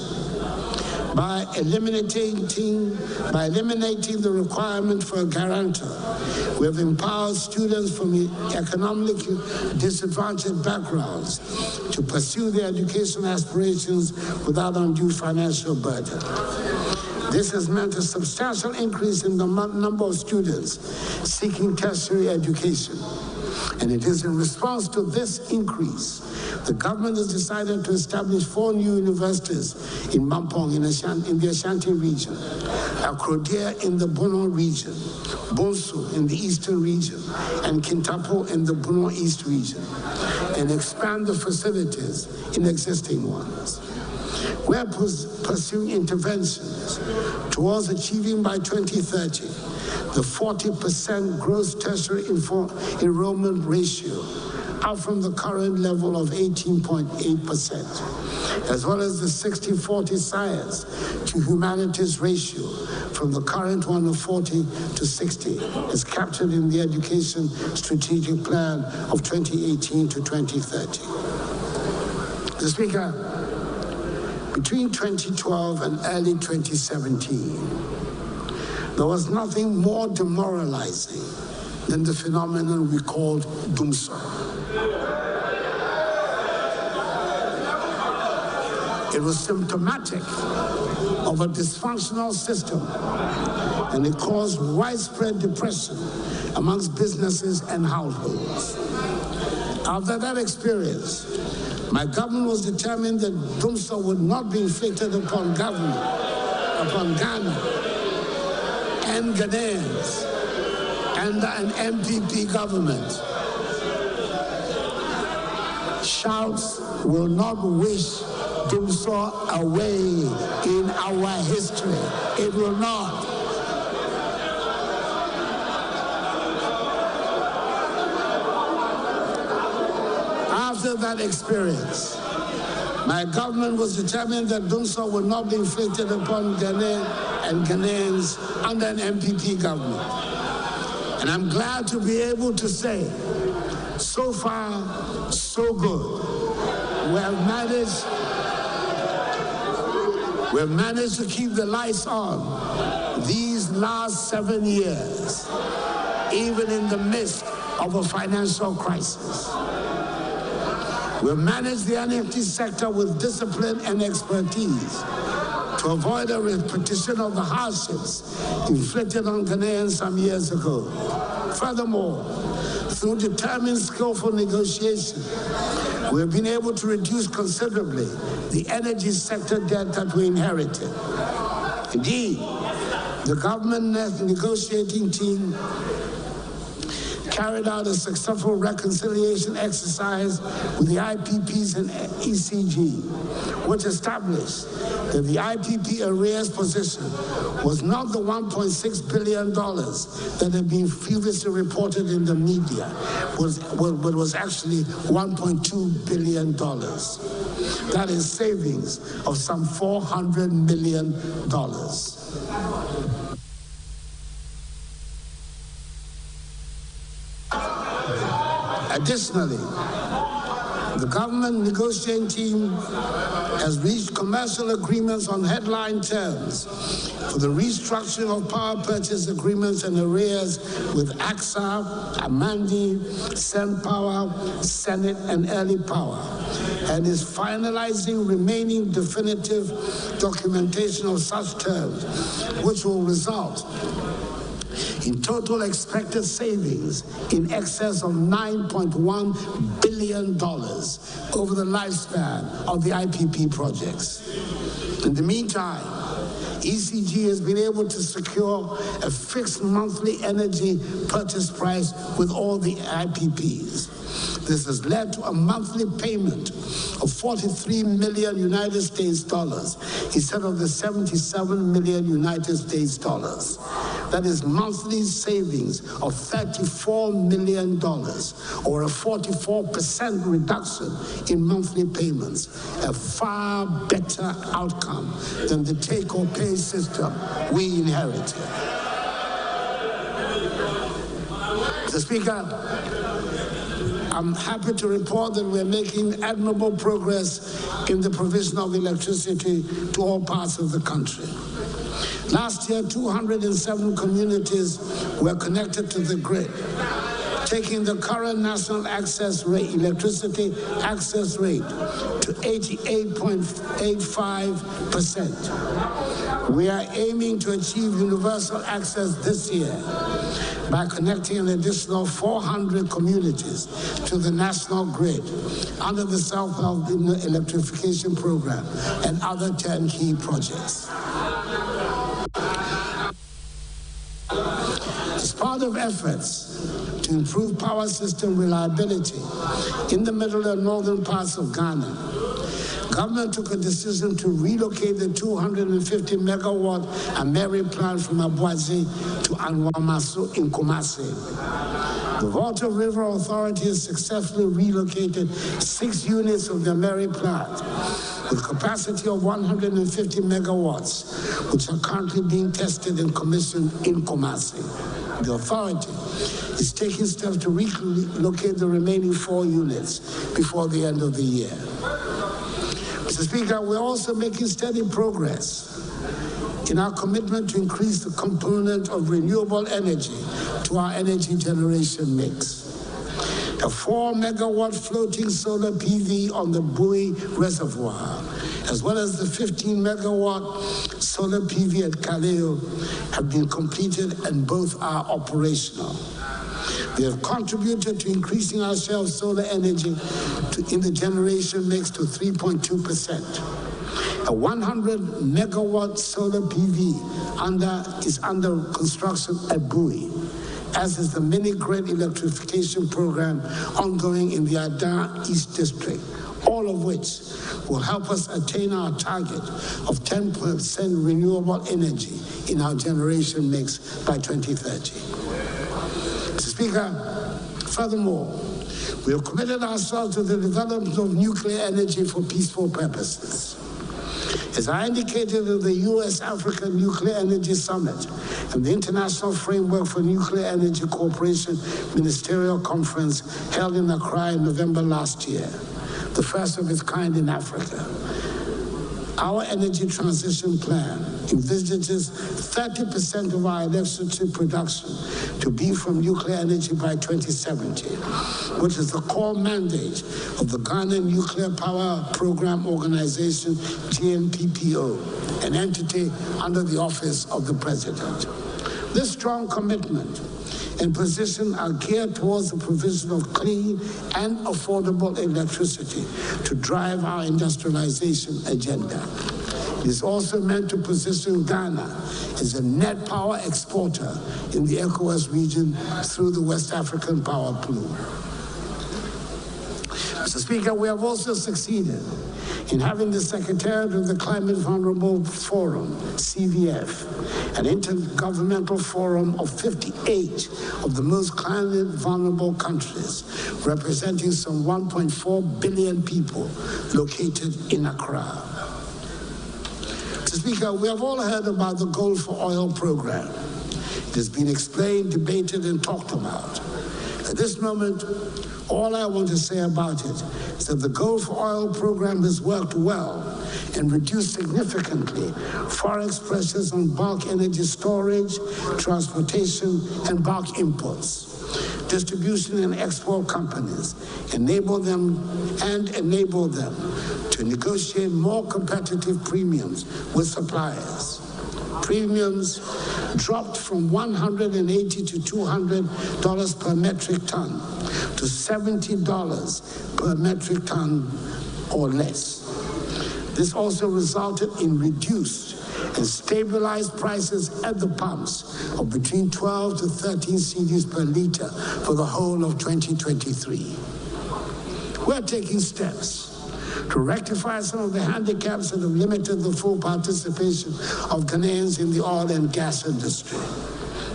Speaker 2: By eliminating the requirement for a guarantor, we have empowered students from economically disadvantaged backgrounds to pursue their education aspirations without undue financial burden. This has meant a substantial increase in the number of students seeking tertiary education. And it is in response to this increase, the government has decided to establish 4 new universities in Mampong in the Ashanti region, Akrodia in the Bono region, Bonsu in the eastern region, and Kintapo in the Bono East region, and expand the facilities in existing ones. We are pursuing interventions towards achieving by 2030 the 40% gross tertiary enrollment ratio, up from the current level of 18.8%, as well as the 60-40 science to humanities ratio from the current one of 40 to 60, as captured in the Education Strategic Plan of 2018 to 2030. Mr. Speaker, between 2012 and early 2017, there was nothing more demoralizing than the phenomenon we called Dumso. It was symptomatic of a dysfunctional system, and it caused widespread depression amongst businesses and households. After that experience, my government was determined that Dumso would not be inflicted upon Ghana and Ghanaians under an MPP government. Shouts will not wish Dumso away in our history. It will not. After that experience, my government was determined that Dumso would not be inflicted upon Ghana and Ghanaians under an MPP government. And I'm glad to be able to say, so far, so good. We have managed to keep the lights on these last 7 years, even in the midst of a financial crisis. We've managed the energy sector with discipline and expertise to avoid a repetition of the hardships inflicted on Ghanaians some years ago. Furthermore, through determined, skillful negotiation, we have been able to reduce considerably the energy sector debt that we inherited. Indeed, the government negotiating team carried out a successful reconciliation exercise with the IPPs and ECG, which established that the IPP arrears position was not the $1.6 billion that had been previously reported in the media, but was actually $1.2 billion. That is savings of some $400 million. Additionally, the government negotiating team has reached commercial agreements on headline terms for the restructuring of power purchase agreements and arrears with AXA, Amandi, SenPower, Senate, and Early Power, and is finalizing remaining definitive documentation of such terms, which will result In total expected savings in excess of $9.1 billion over the lifespan of the IPP projects. In the meantime, ECG has been able to secure a fixed monthly energy purchase price with all the IPPs. This has led to a monthly payment of $43 million United States dollars instead of the $77 million United States dollars. That is monthly savings of $34 million, or a 44% reduction in monthly payments, a far better outcome than the take-or-pay system we inherited. Mr. Speaker, I'm happy to report that we're making admirable progress in the provision of electricity to all parts of the country. Last year, 207 communities were connected to the grid, taking the current national access rate, electricity access rate to 88.85%. We are aiming to achieve universal access this year by connecting an additional 400 communities to the national grid under the self-help electrification program and other 10 key projects. As part of efforts to improve power system reliability in the middle and northern parts of Ghana, government took a decision to relocate the 250 megawatt Ameri plant from Abuazi to Anwamasu in Kumasi. The Volta River Authority has successfully relocated 6 units of the Ameri plant with capacity of 150 megawatts, which are currently being tested and commissioned in Kumasi. The authority is taking steps to relocate the remaining 4 units before the end of the year. Mr. Speaker, we're also making steady progress in our commitment to increase the component of renewable energy to our energy generation mix. A 4-megawatt floating solar PV on the Bui Reservoir, as well as the 15-megawatt solar PV at Kaleo, have been completed and both are operational. We have contributed to increasing our share of solar energy in the generation mix to 3.2%. A 100-megawatt solar PV is under construction at Bui, as is the mini-grid electrification program ongoing in the Ada East District, all of which will help us attain our target of 10% renewable energy in our generation mix by 2030. Mr. Speaker, furthermore, we have committed ourselves to the development of nuclear energy for peaceful purposes. As I indicated at the U.S.-Africa Nuclear Energy Summit and the International Framework for Nuclear Energy Cooperation Ministerial Conference held in Accra in November last year, the first of its kind in Africa, our energy transition plan envisages 30% of our electricity production to be from nuclear energy by 2070, which is the core mandate of the Ghana Nuclear Power Program Organization, GNPPO, an entity under the Office of the President. This strong commitment and position are geared towards the provision of clean and affordable electricity to drive our industrialization agenda. It is also meant to position Ghana as a net power exporter in the ECOWAS region through the West African Power Pool. Mr. Speaker, we have also succeeded in having the Secretariat of the Climate Vulnerable Forum, CVF, an intergovernmental forum of 58 of the most climate vulnerable countries, representing some 1.4 billion people located in Accra. Mr. Speaker, we have all heard about the Gold for Oil program. It has been explained, debated, and talked about. At this moment, all I want to say about it is that the Gold for Oil program has worked well and reduced significantly forex pressures on bulk energy storage, transportation, and bulk imports. Distribution and export companies enable them to negotiate more competitive premiums with suppliers. Premiums dropped from $180 to $200 per metric ton to $70 per metric ton or less. This also resulted in reduced and stabilized prices at the pumps of between 12 to 13 cedis per liter for the whole of 2023. We're taking steps to rectify some of the handicaps that have limited the full participation of Ghanaians in the oil and gas industry.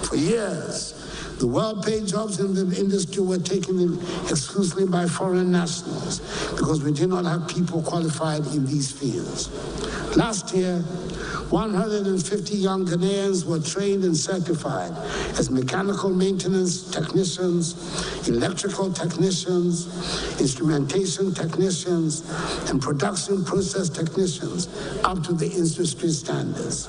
Speaker 2: For years, the well-paid jobs in the industry were taken in exclusively by foreign nationals because we did not have people qualified in these fields. Last year, 150 young Ghanaians were trained and certified as mechanical maintenance technicians, electrical technicians, instrumentation technicians, and production process technicians up to the industry standards.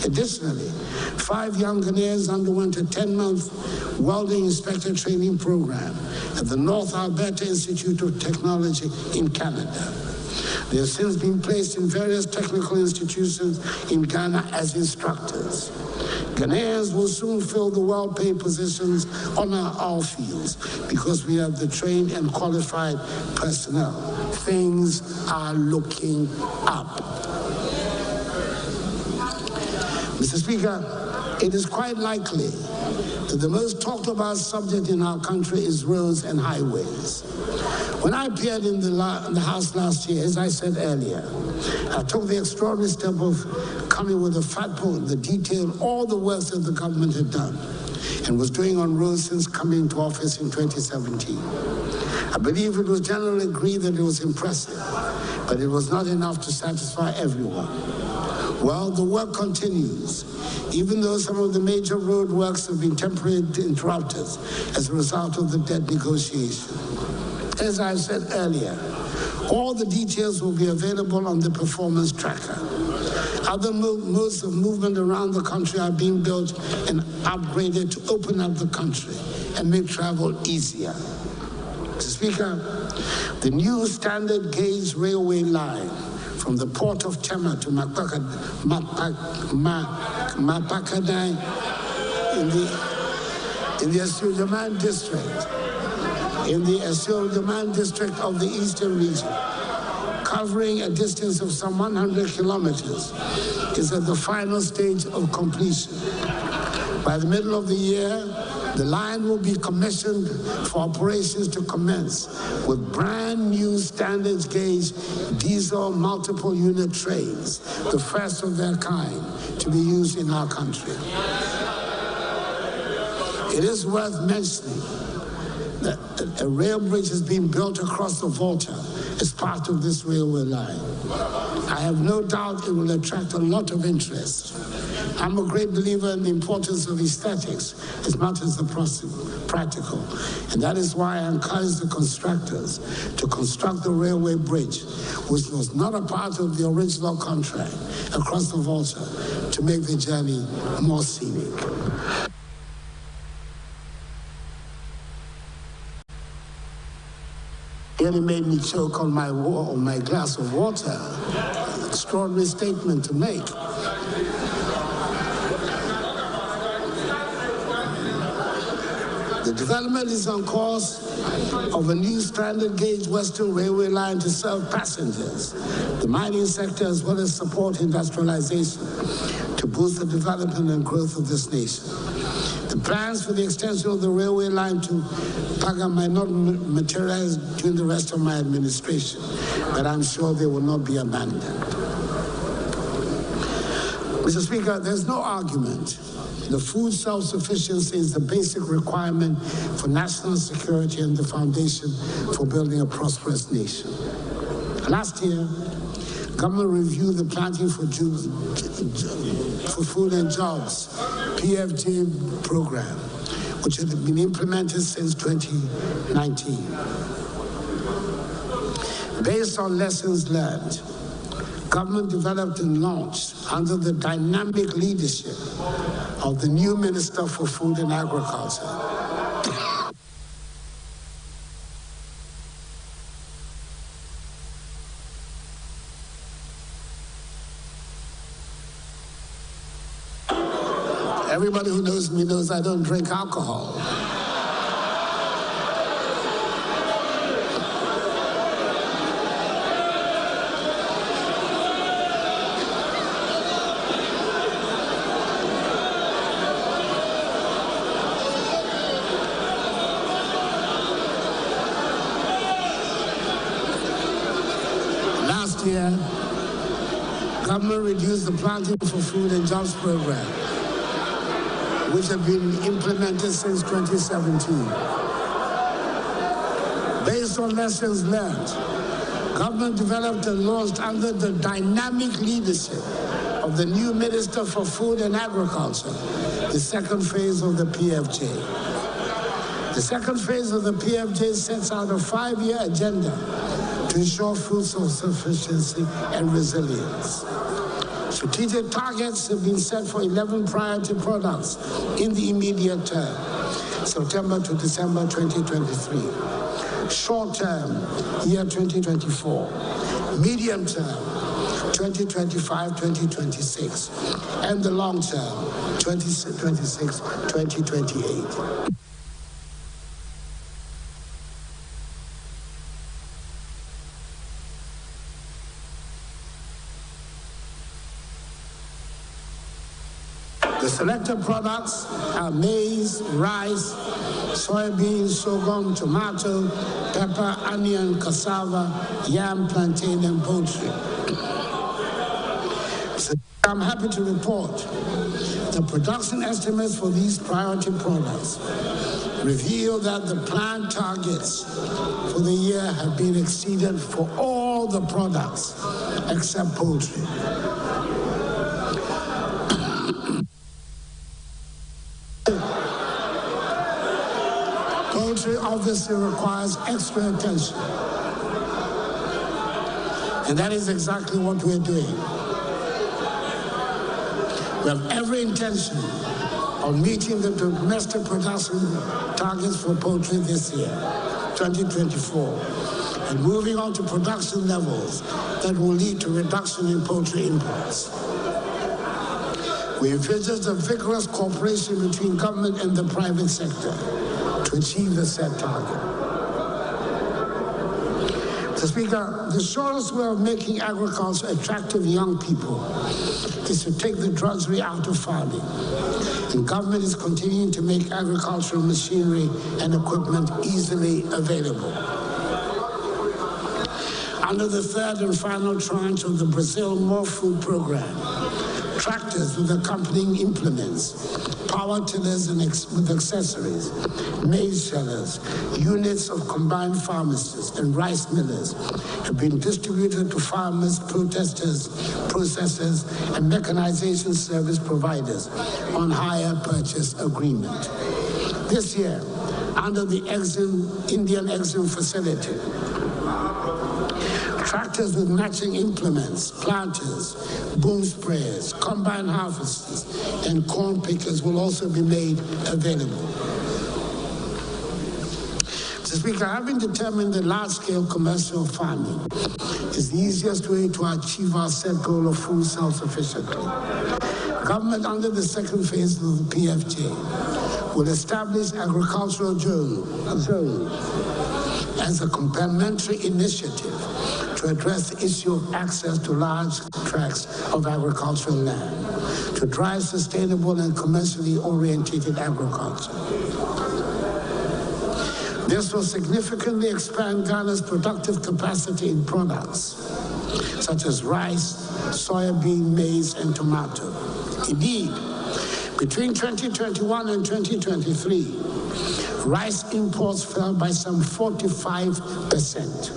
Speaker 2: Additionally, 5 young Ghanaians underwent a 10-month welding inspector training program at the North Alberta Institute of Technology in Canada. They have since been placed in various technical institutions in Ghana as instructors. Ghanaians will soon fill the well-paid positions on our oil fields because we have the trained and qualified personnel. Things are looking up. Mr. Speaker, it is quite likely that the most talked about subject in our country is roads and highways. When I appeared in the House last year, as I said earlier, I took the extraordinary step of coming with a fact book that detailed all the work that the government had done and was doing on roads since coming into office in 2017. I believe it was generally agreed that it was impressive, but it was not enough to satisfy everyone. Well, the work continues, even though some of the major road works have been temporarily interrupted as a result of the debt negotiation. As I said earlier, all the details will be available on the performance tracker. Other modes of movement around the country are being built and upgraded to open up the country and make travel easier. Mr. Speaker, the new standard gauge railway line from the port of Tema to Mapakadai in the Akuffo-Addo district, in the Akuffo-Addo district of the eastern region, covering a distance of some 100 kilometers, is at the final stage of completion. By the middle of the year, the line will be commissioned for operations to commence with brand new standard gauge diesel multiple unit trains, the first of their kind to be used in our country. It is worth mentioning that a rail bridge has been built across the Volta as part of this railway line. I have no doubt it will attract a lot of interest. I'm a great believer in the importance of aesthetics as much as the practical, and that is why I encourage the constructors to construct the railway bridge, which was not a part of the original contract, across the Volta to make the journey more scenic. It made me choke on my glass of water. Extraordinary statement to make. The development is on course of a new standard gauge Western Railway line to serve passengers, the mining sector, as well as support industrialization to boost the development and growth of this nation. The plans for the extension of the railway line to Paga might not materialize during the rest of my administration, but I'm sure they will not be abandoned. Mr. Speaker, there's no argument. The food self-sufficiency is the basic requirement for national security and the foundation for building a prosperous nation. Last year, government reviewed the Planting for Food and Jobs, PFJ program, which had been implemented since 2019. Based on lessons learned, government developed and launched under the dynamic leadership of the new Minister for Food and Agriculture, Everybody who knows me knows I don't drink alcohol. Last year, government reduced the Planting for Food and Jobs program, which have been implemented since 2017. Based on lessons learned, government developed and launched under the dynamic leadership of the new Minister for Food and Agriculture, the second phase of the PFJ. The second phase of the PFJ sets out a 5-year agenda to ensure food self-sufficiency and resilience. Strategic targets have been set for 11 priority products in the immediate term, September to December 2023. Short term, year 2024. Medium term, 2025-2026. And the long term, 2026-2028. The selected products are maize, rice, soybean, sorghum, tomato, pepper, onion, cassava, yam, plantain, and poultry. So I'm happy to report the production estimates for these priority products reveal that the planned targets for the year have been exceeded for all the products except poultry. Poultry obviously requires extra attention. And that is exactly what we're doing. We have every intention of meeting the domestic production targets for poultry this year, 2024, and moving on to production levels that will lead to reduction in poultry imports. We envisage a vigorous cooperation between government and the private sector to achieve the set target. Mr. Speaker, the surest way of making agriculture attractive to young people is to take the drudgery out of farming. And government is continuing to make agricultural machinery and equipment easily available. Under the third and final tranche of the Brazil More Food program, tractors with accompanying implements, power tillers with accessories, maize shellers, units of combined pharmacists and rice millers have been distributed to farmers, protesters, processors, and mechanization service providers on hire purchase agreement. This year, under the Indian Exim facility, tractors with matching implements, planters, boom sprayers, combine harvesters, and corn pickers will also be made available. Mr. Speaker, having determined that large-scale commercial farming is the easiest way to achieve our set goal of food self-sufficiency, government under the second phase of the PFJ will establish agricultural zones as a complementary initiative to address the issue of access to large tracts of agricultural land, to drive sustainable and commercially oriented agriculture. This will significantly expand Ghana's productive capacity in products such as rice, soybean, maize, and tomato. Indeed, between 2021 and 2023, rice imports fell by some 45%.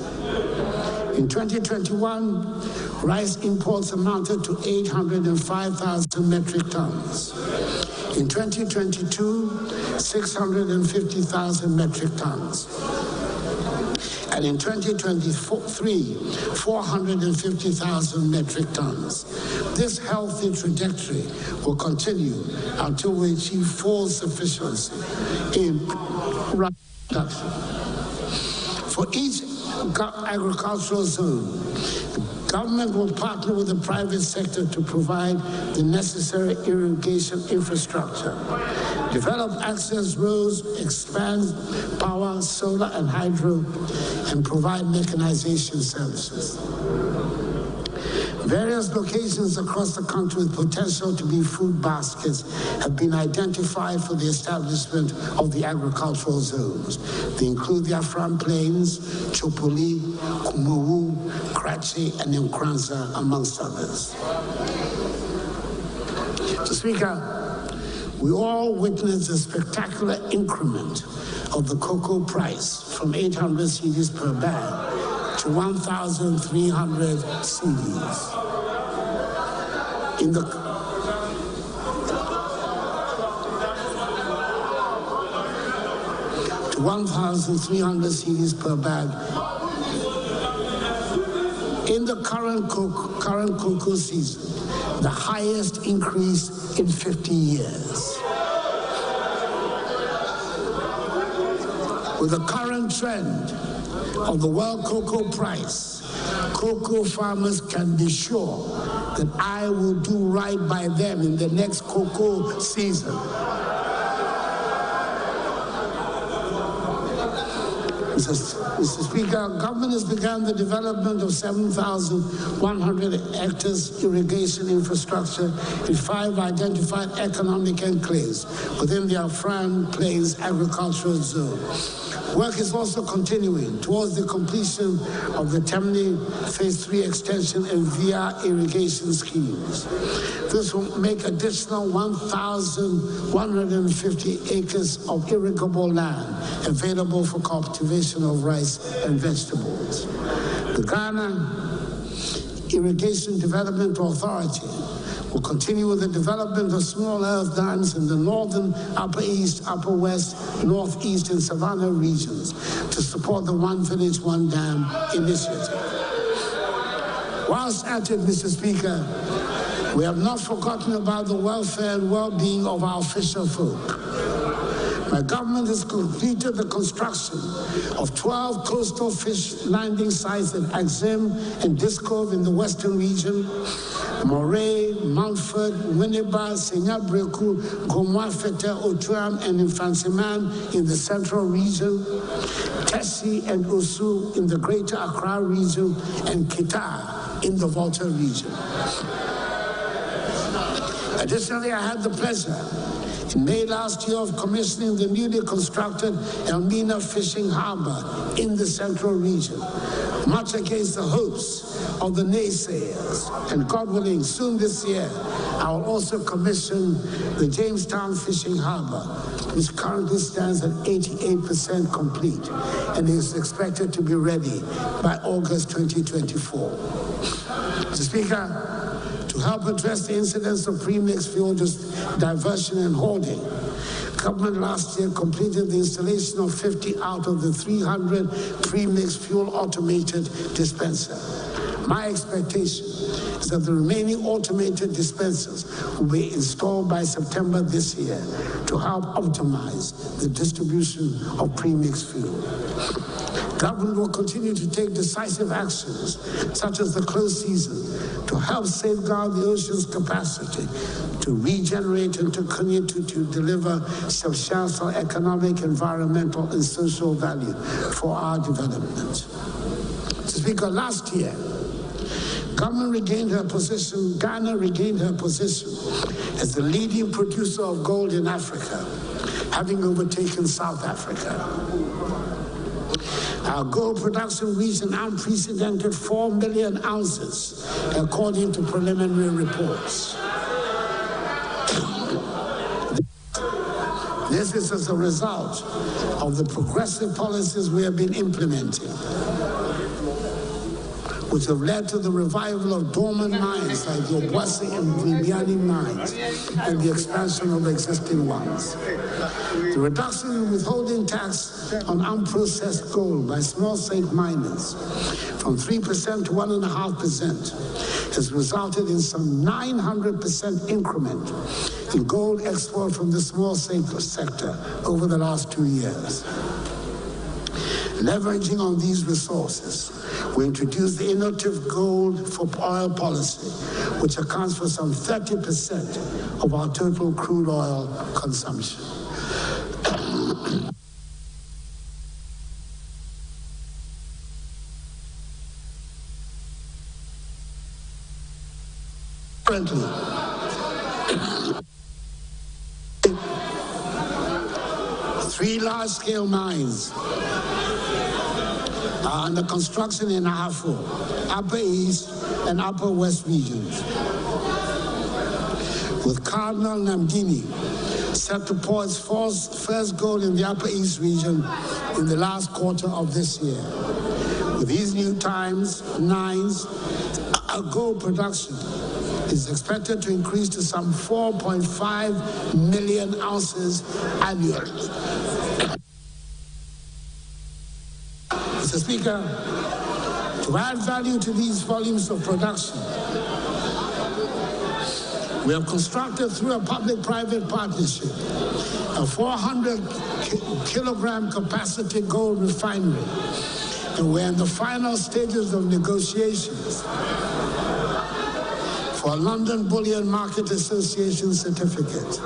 Speaker 2: In 2021, rice imports amounted to 805,000 metric tons. In 2022, 650,000 metric tons. And in 2023, 450,000 metric tons. This healthy trajectory will continue until we achieve full sufficiency in rice production. For each agricultural zone, Government will partner with the private sector to provide the necessary irrigation infrastructure, develop access roads, expand power, solar and hydro, and provide mechanization services. Various locations across the country with potential to be food baskets have been identified for the establishment of the agricultural zones. They include the Afram Plains, Chopoli, Kumawu, Krachi, and Nkranza, amongst others. Mr. Speaker, we all witnessed a spectacular increment of the cocoa price from 800 cedis per bag to 1,300 cedis. In the to 1,300 cedis per bag. In the current cocoa season, the highest increase in 50 years. With the current trend of the world cocoa price, cocoa farmers can be sure that I will do right by them in the next cocoa season. Mr. Speaker, government has begun the development of 7,100 hectares irrigation infrastructure in 5 identified economic enclaves within the Afram Plains agricultural zone. Work is also continuing towards the completion of the Temne Phase 3 extension and via irrigation schemes. This will make additional 1,150 acres of irrigable land available for cultivation of rice and vegetables. The Ghana Irrigation Development Authority will continue with the development of small earth dams in the northern, upper east, upper west, northeast, and savannah regions to support the One Village, One Dam initiative. Whilst at it, Mr. Speaker, we have not forgotten about the welfare and well-being of our fisher folk. My government has completed the construction of 12 coastal fish landing sites at Axim and Discove in the western region, Moray, Mountford, Winneba, Senyabreku, Gomwafete, Otuam, and Infansiman in the central region, Tessie and Osu in the greater Accra region, and Kita in the Volta region. Additionally, I had the pleasure in May last year of commissioning the newly constructed Elmina Fishing Harbor in the central region, much against the hopes of the naysayers. And God willing, soon this year, I will also commission the Jamestown Fishing Harbor, which currently stands at 88% complete and is expected to be ready by August 2024. Mr. Speaker, to help address the incidence of premixed fuel diversion and hoarding, government last year completed the installation of 50 out of the 300 premixed fuel automated dispenser. My expectation is that the remaining automated dispensers will be installed by September this year to help optimize the distribution of premixed fuel. Government will continue to take decisive actions, such as the close season, to help safeguard the ocean's capacity to regenerate and to continue to deliver substantial economic, environmental, and social value for our development. Mr. Speaker, last year, Ghana regained her position as the leading producer of gold in Africa, having overtaken South Africa. Our gold production reached an unprecedented 4 million ounces, according to preliminary reports. This is as a result of the progressive policies we have been implementing, which have led to the revival of dormant mines like the Obuasi and Bibiani mines and the expansion of existing ones. The reduction in withholding tax on unprocessed gold by small-scale miners from 3% to 1.5% has resulted in some 900% increment in gold export from the small-scale sector over the last 2 years. Leveraging on these resources, we introduced the innovative gold for oil policy, which accounts for some 30% of our total crude oil consumption. Currently, 3 large-scale mines are under construction in Ahafo, Upper East and Upper West regions, with Cardinal Namdini set to pour its first gold in the Upper East region in the last quarter of this year. With these new nines, our gold production is expected to increase to some 4.5 million ounces annually. Mr. Speaker, to add value to these volumes of production, we have constructed through a public-private partnership a 400-kilogram capacity gold refinery, and we're in the final stages of negotiations for a London Bullion Market Association certificate.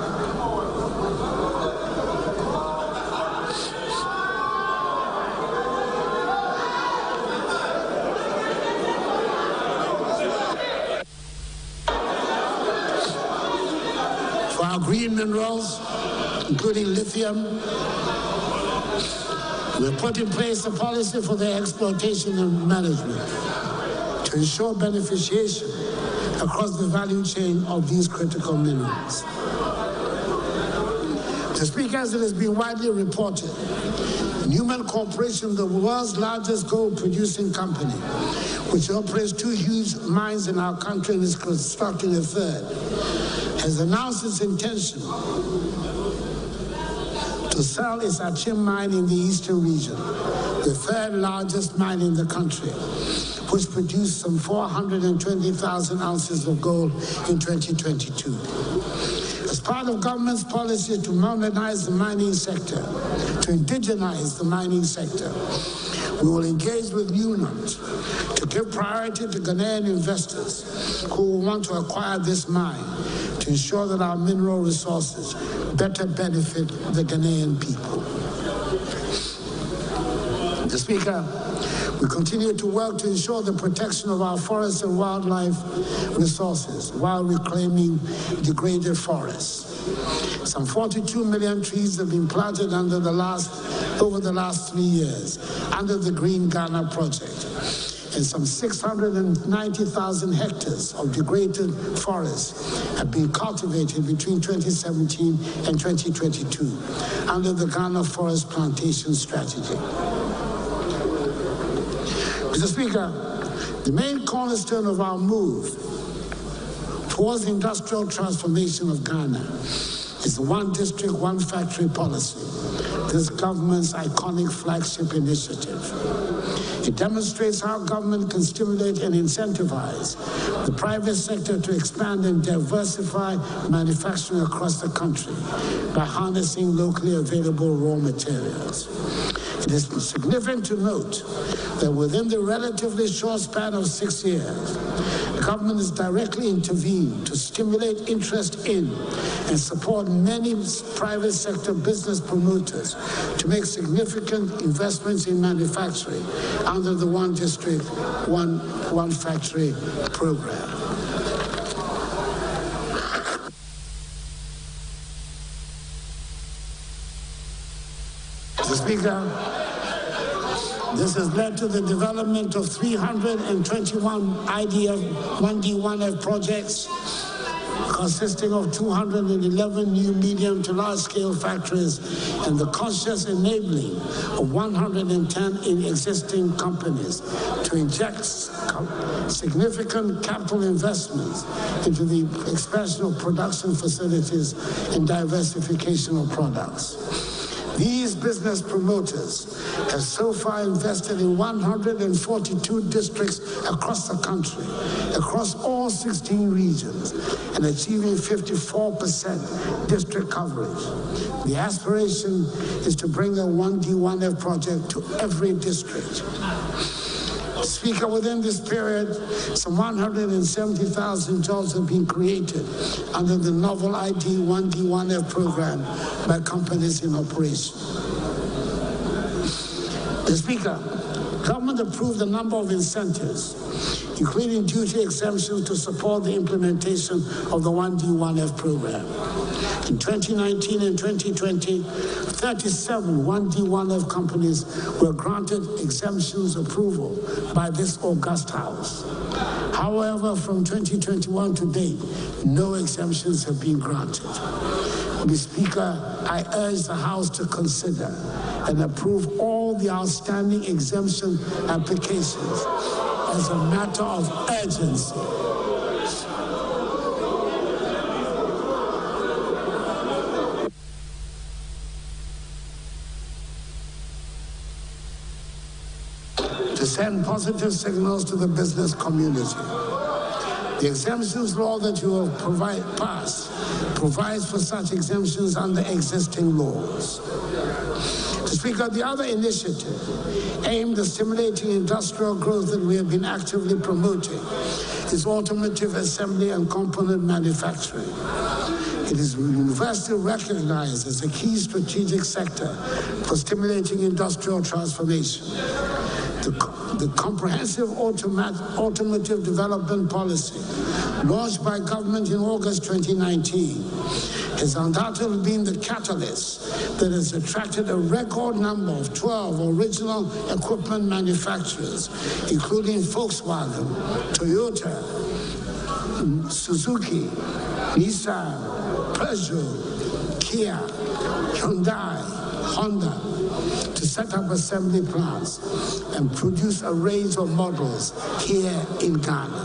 Speaker 2: For our green minerals, including lithium, we've put in place a policy for their exploitation and management to ensure beneficiation across the value chain of these critical minerals. Mr. Speaker, as it has been widely reported, Newman Corporation, the world's largest gold-producing company, which operates 2 huge mines in our country and is constructing a third, has announced its intention to sell its Agyapong mine in the eastern region, the 3rd largest mine in the country, which produced some 420,000 ounces of gold in 2022. As part of government's policy to modernize the mining sector, to indigenize the mining sector, we will engage with Newmont to give priority to Ghanaian investors who will want to acquire this mine to ensure that our mineral resources better benefit the Ghanaian people. Mr. Speaker, we continue to work to ensure the protection of our forests and wildlife resources while reclaiming degraded forests. Some 42 million trees have been planted over the last 3 years under the Green Ghana project, and some 690,000 hectares of degraded forests have been cultivated between 2017 and 2022 under the Ghana Forest Plantation Strategy. Mr. Speaker, the main cornerstone of our move towards the industrial transformation of Ghana is the One District, One Factory policy, this government's iconic flagship initiative. It demonstrates how government can stimulate and incentivize the private sector to expand and diversify manufacturing across the country by harnessing locally available raw materials. It is significant to note that within the relatively short span of 6 years, the government has directly intervened to stimulate interest in and support many private sector business promoters to make significant investments in manufacturing under the One District, One Factory program. Mr. Speaker, this has led to the development of 321 IDF 1D1F projects consisting of 211 new medium to large-scale factories and the conscious enabling of 110 existing companies to inject significant capital investments into the expansion of production facilities and diversification of products. These business promoters have so far invested in 142 districts across the country, across all 16 regions, and achieving 54% district coverage. The aspiration is to bring the 1D1F project to every district. Speaker, within this period, some 170,000 jobs have been created under the novel ID 1D1F program by companies in operation. The Speaker, government approved a number of incentives, including duty exemptions to support the implementation of the 1D1F program. In 2019 and 2020, 37 1D1F companies were granted exemptions approval by this august House. However, from 2021 to date, no exemptions have been granted. Mr. Speaker, I urge the House to consider and approve all the outstanding exemption applications as a matter of urgency. To send positive signals to the business community. The exemptions law that you have passed provides for such exemptions under existing laws. To speak of the other initiative aimed at stimulating industrial growth that we have been actively promoting is automotive assembly and component manufacturing. It is universally recognized as a key strategic sector for stimulating industrial transformation. The comprehensive automotive development policy launched by government in August 2019 has undoubtedly been the catalyst that has attracted a record number of 12 original equipment manufacturers, including Volkswagen, Toyota, Suzuki, Nissan, Peugeot, Kia, Hyundai, Honda, to set up assembly plants and produce a range of models here in Ghana.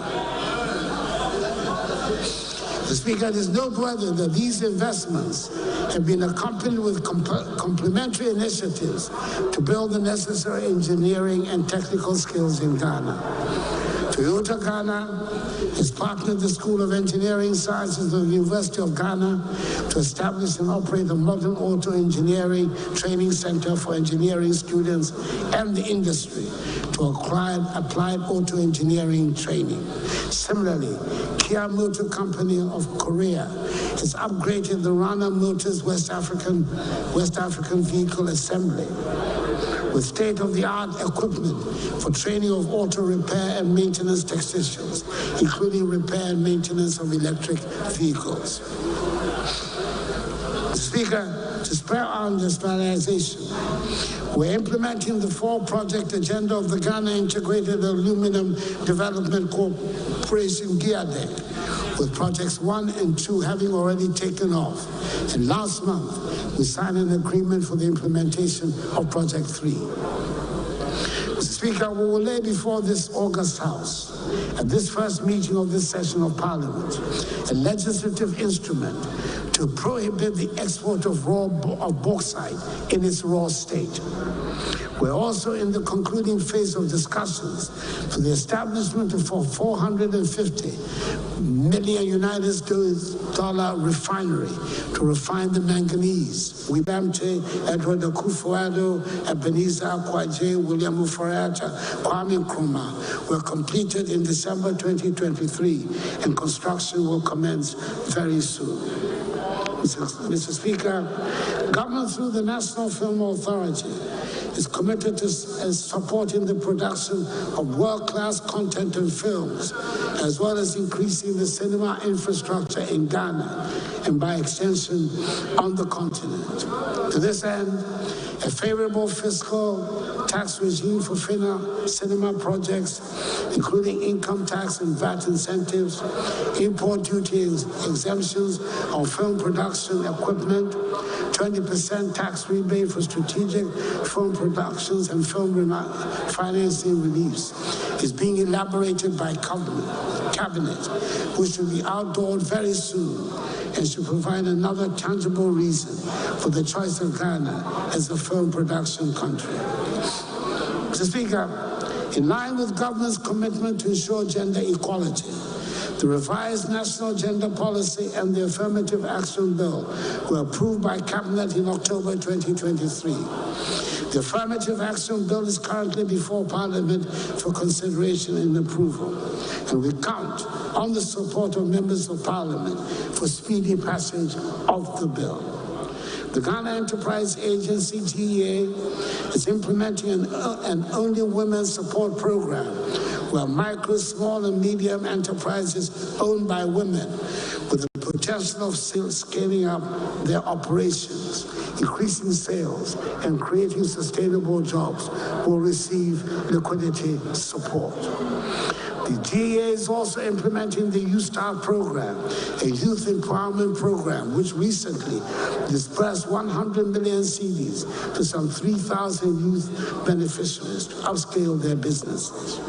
Speaker 2: The Speaker, it is noteworthy that these investments have been accompanied with complementary initiatives to build the necessary engineering and technical skills in Ghana. Toyota Ghana has partnered the School of Engineering Sciences of the University of Ghana to establish and operate a modern auto engineering training center for engineering students and the industry to applied auto engineering training. Similarly, Kia Motor Company of Korea has upgraded the Rana Motors West African vehicle assembly with state-of-the-art equipment for training of auto repair and maintenance technicians, including repair and maintenance of electric vehicles. Speaker, to spur on industrialization, we're implementing the 4-project agenda of the Ghana Integrated Aluminum Development Corporation, GIADEC, with projects 1 and 2 having already taken off. And last month, we signed an agreement for the implementation of Project 3. Mr. Speaker, we will lay before this August House, at this first meeting of this session of Parliament, a legislative instrument to prohibit the export of bauxite in its raw state. We're also in the concluding phase of discussions for the establishment of a $450 million US refinery to refine the manganese. Wibamte, Edward Akuffo-Addo, Ebenezer Akwaje, William Ufarata, Kwame Nkrumah were completed in December 2023, and construction will commence very soon. Mr. Speaker, government through the National Film Authority is committed to supporting the production of world-class content and films, as well as increasing the cinema infrastructure in Ghana and by extension on the continent. To this end, a favorable fiscal tax regime for cinema projects, including income tax and VAT incentives, import duty exemptions on film production equipment, 20% tax rebate for strategic film productions and film financing reliefs is being elaborated by cabinet, which will be outdoored very soon and should provide another tangible reason for the choice of Ghana as a film production country. Mr. Speaker, in line with government's commitment to ensure gender equality, the revised National Gender Policy and the Affirmative Action Bill were approved by Cabinet in October 2023. The Affirmative Action Bill is currently before Parliament for consideration and approval, and we count on the support of members of Parliament for speedy passage of the bill. The Ghana Enterprise Agency, GEA, is implementing an Only Women support program where micro, small, and medium enterprises owned by women with the potential of scaling up their operations, increasing sales, and creating sustainable jobs will receive liquidity support. The GEA is also implementing the Youth Start program, a youth empowerment program, which recently disbursed 100 million cedis to some 3,000 youth beneficiaries to upscale their businesses.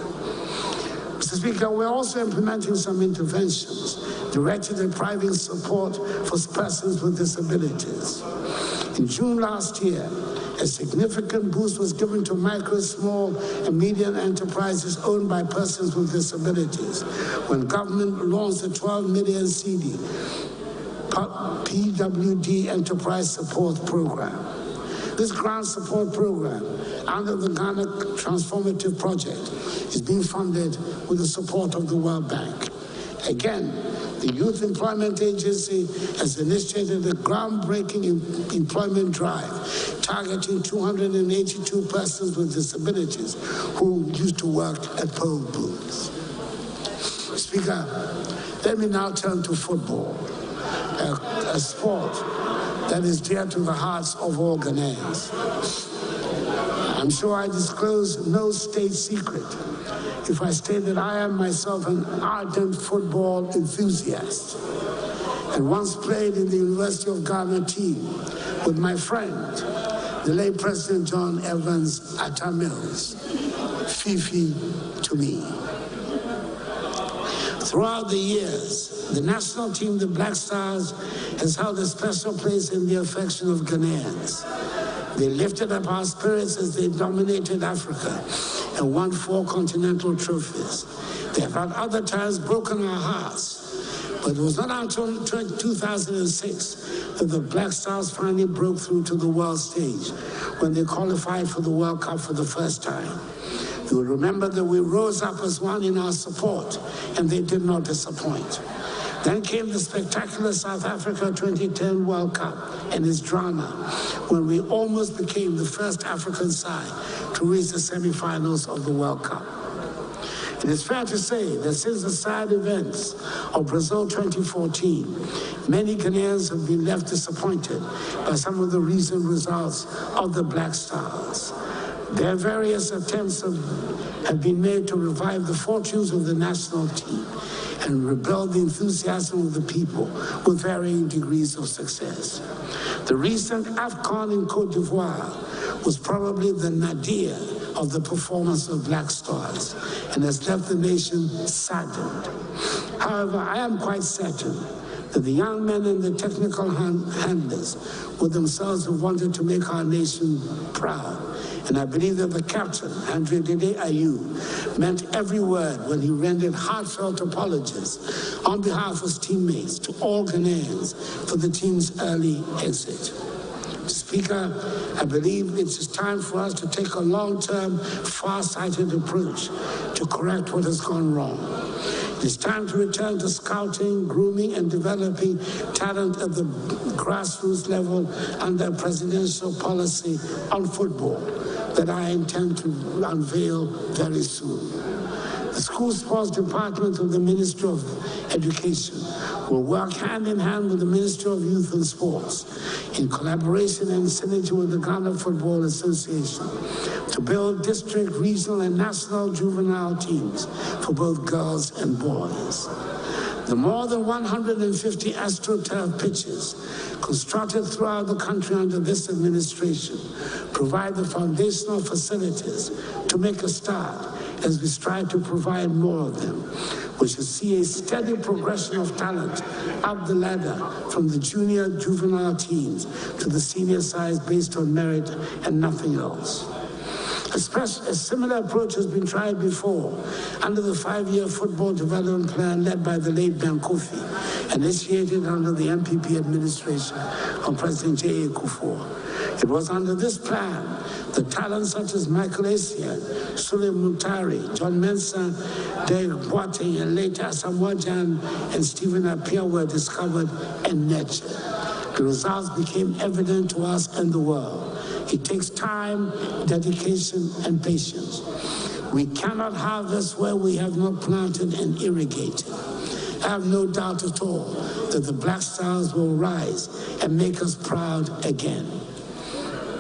Speaker 2: Mr. Speaker, we're also implementing some interventions directed at providing support for persons with disabilities. In June last year, a significant boost was given to micro, small, and medium enterprises owned by persons with disabilities when government launched the 12 million CD PWD Enterprise Support Program. This grant support program under the Ghana Transformative Project is being funded with the support of the World Bank. Again, the Youth Employment Agency has initiated a groundbreaking employment drive targeting 282 persons with disabilities who used to work at poll booths. Speaker, let me now turn to football, a sport that is dear to the hearts of all Ghanaians. I'm sure I disclose no state secret if I state that I am myself an ardent football enthusiast and once played in the University of Ghana team with my friend, the late President John Evans Atta Mills, Fifi to me. Throughout the years, the national team, the Black Stars, has held a special place in the affection of Ghanaians. They lifted up our spirits as they dominated Africa and won 4 continental trophies. They have at other times broken our hearts, but it was not until 2006 that the Black Stars finally broke through to the world stage when they qualified for the World Cup for the first time. You will remember that we rose up as one in our support, and they did not disappoint. Then came the spectacular South Africa 2010 World Cup and its drama, when we almost became the first African side to reach the semifinals of the World Cup. It is fair to say that since the sad events of Brazil 2014, many Ghanaians have been left disappointed by some of the recent results of the Black Stars. Their various attempts have been made to revive the fortunes of the national team and rebuild the enthusiasm of the people with varying degrees of success. The recent AFCON in Cote d'Ivoire was probably the nadir of the performance of Black Stars and has left the nation saddened. However, I am quite certain that the young men and the technical handlers would themselves have wanted to make our nation proud. And I believe that the captain, Andre Dede Ayew, meant every word when he rendered heartfelt apologies on behalf of his teammates to all Ghanaians for the team's early exit. Speaker, I believe it is time for us to take a long-term, far-sighted approach to correct what has gone wrong. It is time to return to scouting, grooming, and developing talent at the grassroots level under a presidential policy on football that I intend to unveil very soon. The School Sports Department of the Ministry of Education will work hand in hand with the Ministry of Youth and Sports in collaboration and synergy with the Ghana Football Association to build district, regional, and national juvenile teams for both girls and boys. The more than 150 AstroTurf pitches constructed throughout the country under this administration provide the foundational facilities to make a start as we strive to provide more of them. We should see a steady progression of talent up the ladder from the junior juvenile teams to the senior sides based on merit and nothing else. A similar approach has been tried before under the 5-year football development plan led by the late Dankwa, initiated under the MPP administration of President J. Akuffo-Addo. It was under this plan that talents such as Michael Essien, Sule Mutari, John Mensah, Dave Boateng, and later Samoa Jan and Stephen Appiah were discovered and nurtured. The results became evident to us and the world. It takes time, dedication, and patience. We cannot harvest where we have not planted and irrigated. I have no doubt at all that the Black Stars will rise and make us proud again.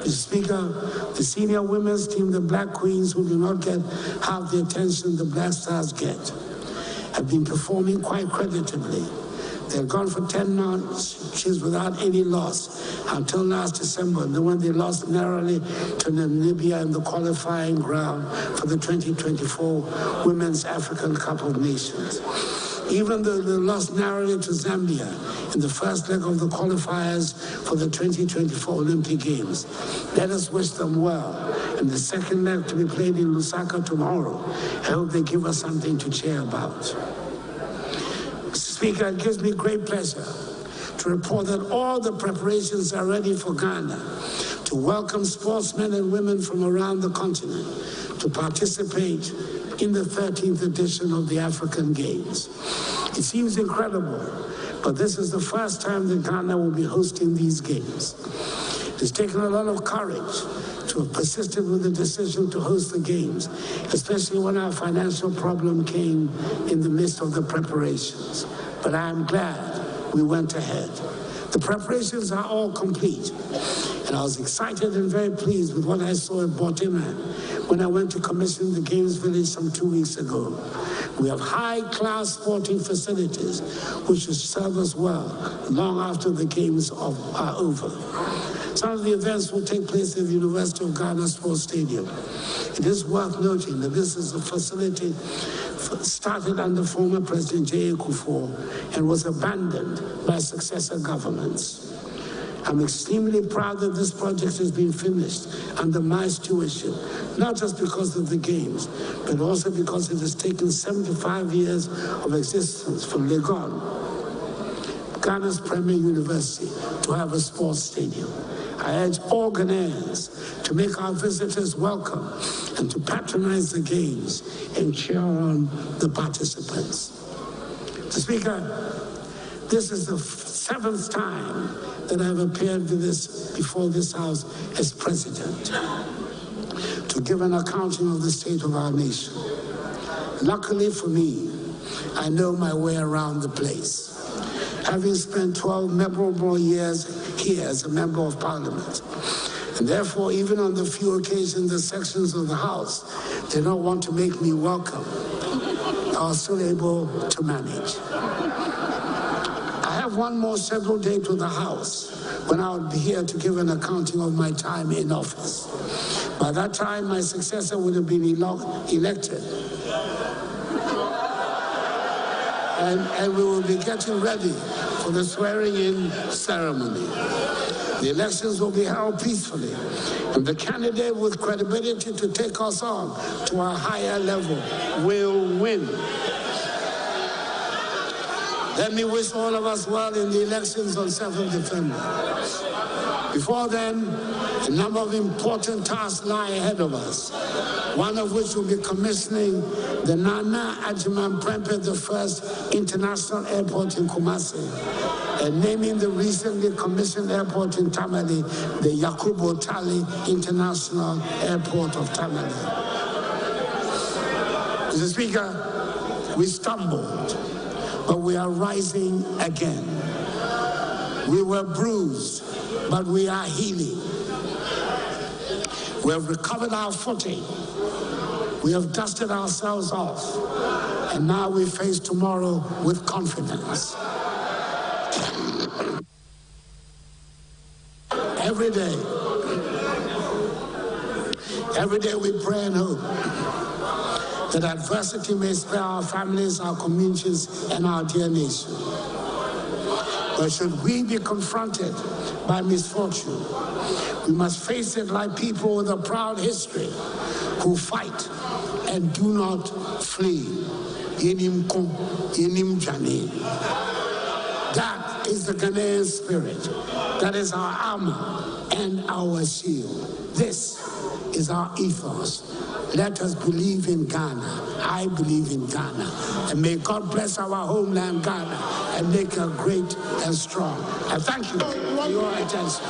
Speaker 2: Mr. Speaker, the senior women's team, the Black Queens, who do not get half the attention the Black Stars get, have been performing quite creditably. They've gone for 10 matches without any loss until last December, and then when they lost narrowly to Namibia in the qualifying round for the 2024 Women's African Cup of Nations. Even though they lost narrowly to Zambia in the first leg of the qualifiers for the 2024 Olympic Games. Let us wish them well. And the second leg to be played in Lusaka tomorrow, I hope they give us something to cheer about. Mr. Speaker, it gives me great pleasure to report that all the preparations are ready for Ghana to welcome sportsmen and women from around the continent to participate in the 13th edition of the African Games. It seems incredible, but this is the first time that Ghana will be hosting these games. It has taken a lot of courage to have persisted with the decision to host the games, especially when our financial problem came in the midst of the preparations. But I am glad we went ahead. The preparations are all complete, and I was excited and very pleased with what I saw at Botima when I went to commission the Games Village some 2 weeks ago. We have high-class sporting facilities which will serve us well long after the Games are over. Some of the events will take place at the University of Ghana Sports Stadium. It is worth noting that this is a facility started under former President J. Akuffo-Addo and was abandoned by successor governments. I'm extremely proud that this project has been finished under my stewardship, not just because of the Games, but also because it has taken 75 years of existence for Legon, Ghana's premier university, to have a sports stadium. I urge all Ghanaians to make our visitors welcome and to patronize the Games and cheer on the participants. Mr. Speaker, this is the 7th time that I've appeared before this House as President to give an accounting of the state of our nation. Luckily for me, I know my way around the place, having spent 12 memorable years here as a member of Parliament. And therefore, even on the few occasions the sections of the House did not want to make me welcome, I was still able to manage. I have one more scheduled date with the House when I will be here to give an accounting of my time in office. By that time, my successor would have been elected. And we will be getting ready for the swearing-in ceremony. The elections will be held peacefully, and the candidate with credibility to take us on to a higher level will win. Let me wish all of us well in the elections on 7th December. Before then, a number of important tasks lie ahead of us, one of which will be commissioning the Nana Agyapong the first international airport in Kumasi, and naming the recently commissioned airport in Tamale, the Yakubu Tali International Airport of Tamale. Mr. Speaker, we stumbled, but we are rising again. We were bruised, but we are healing. We have recovered our footing. We have dusted ourselves off, and now we face tomorrow with confidence. Every day we pray and hope that adversity may spare our families, our communities, and our dear nation. But should we be confronted by misfortune, we must face it like people with a proud history who fight and do not flee. That is the Ghanaian spirit. That is our armor and our shield. This is our ethos. Let us believe in Ghana. I believe in Ghana. And may God bless our homeland, Ghana, and make her great and strong. I thank you for your attention.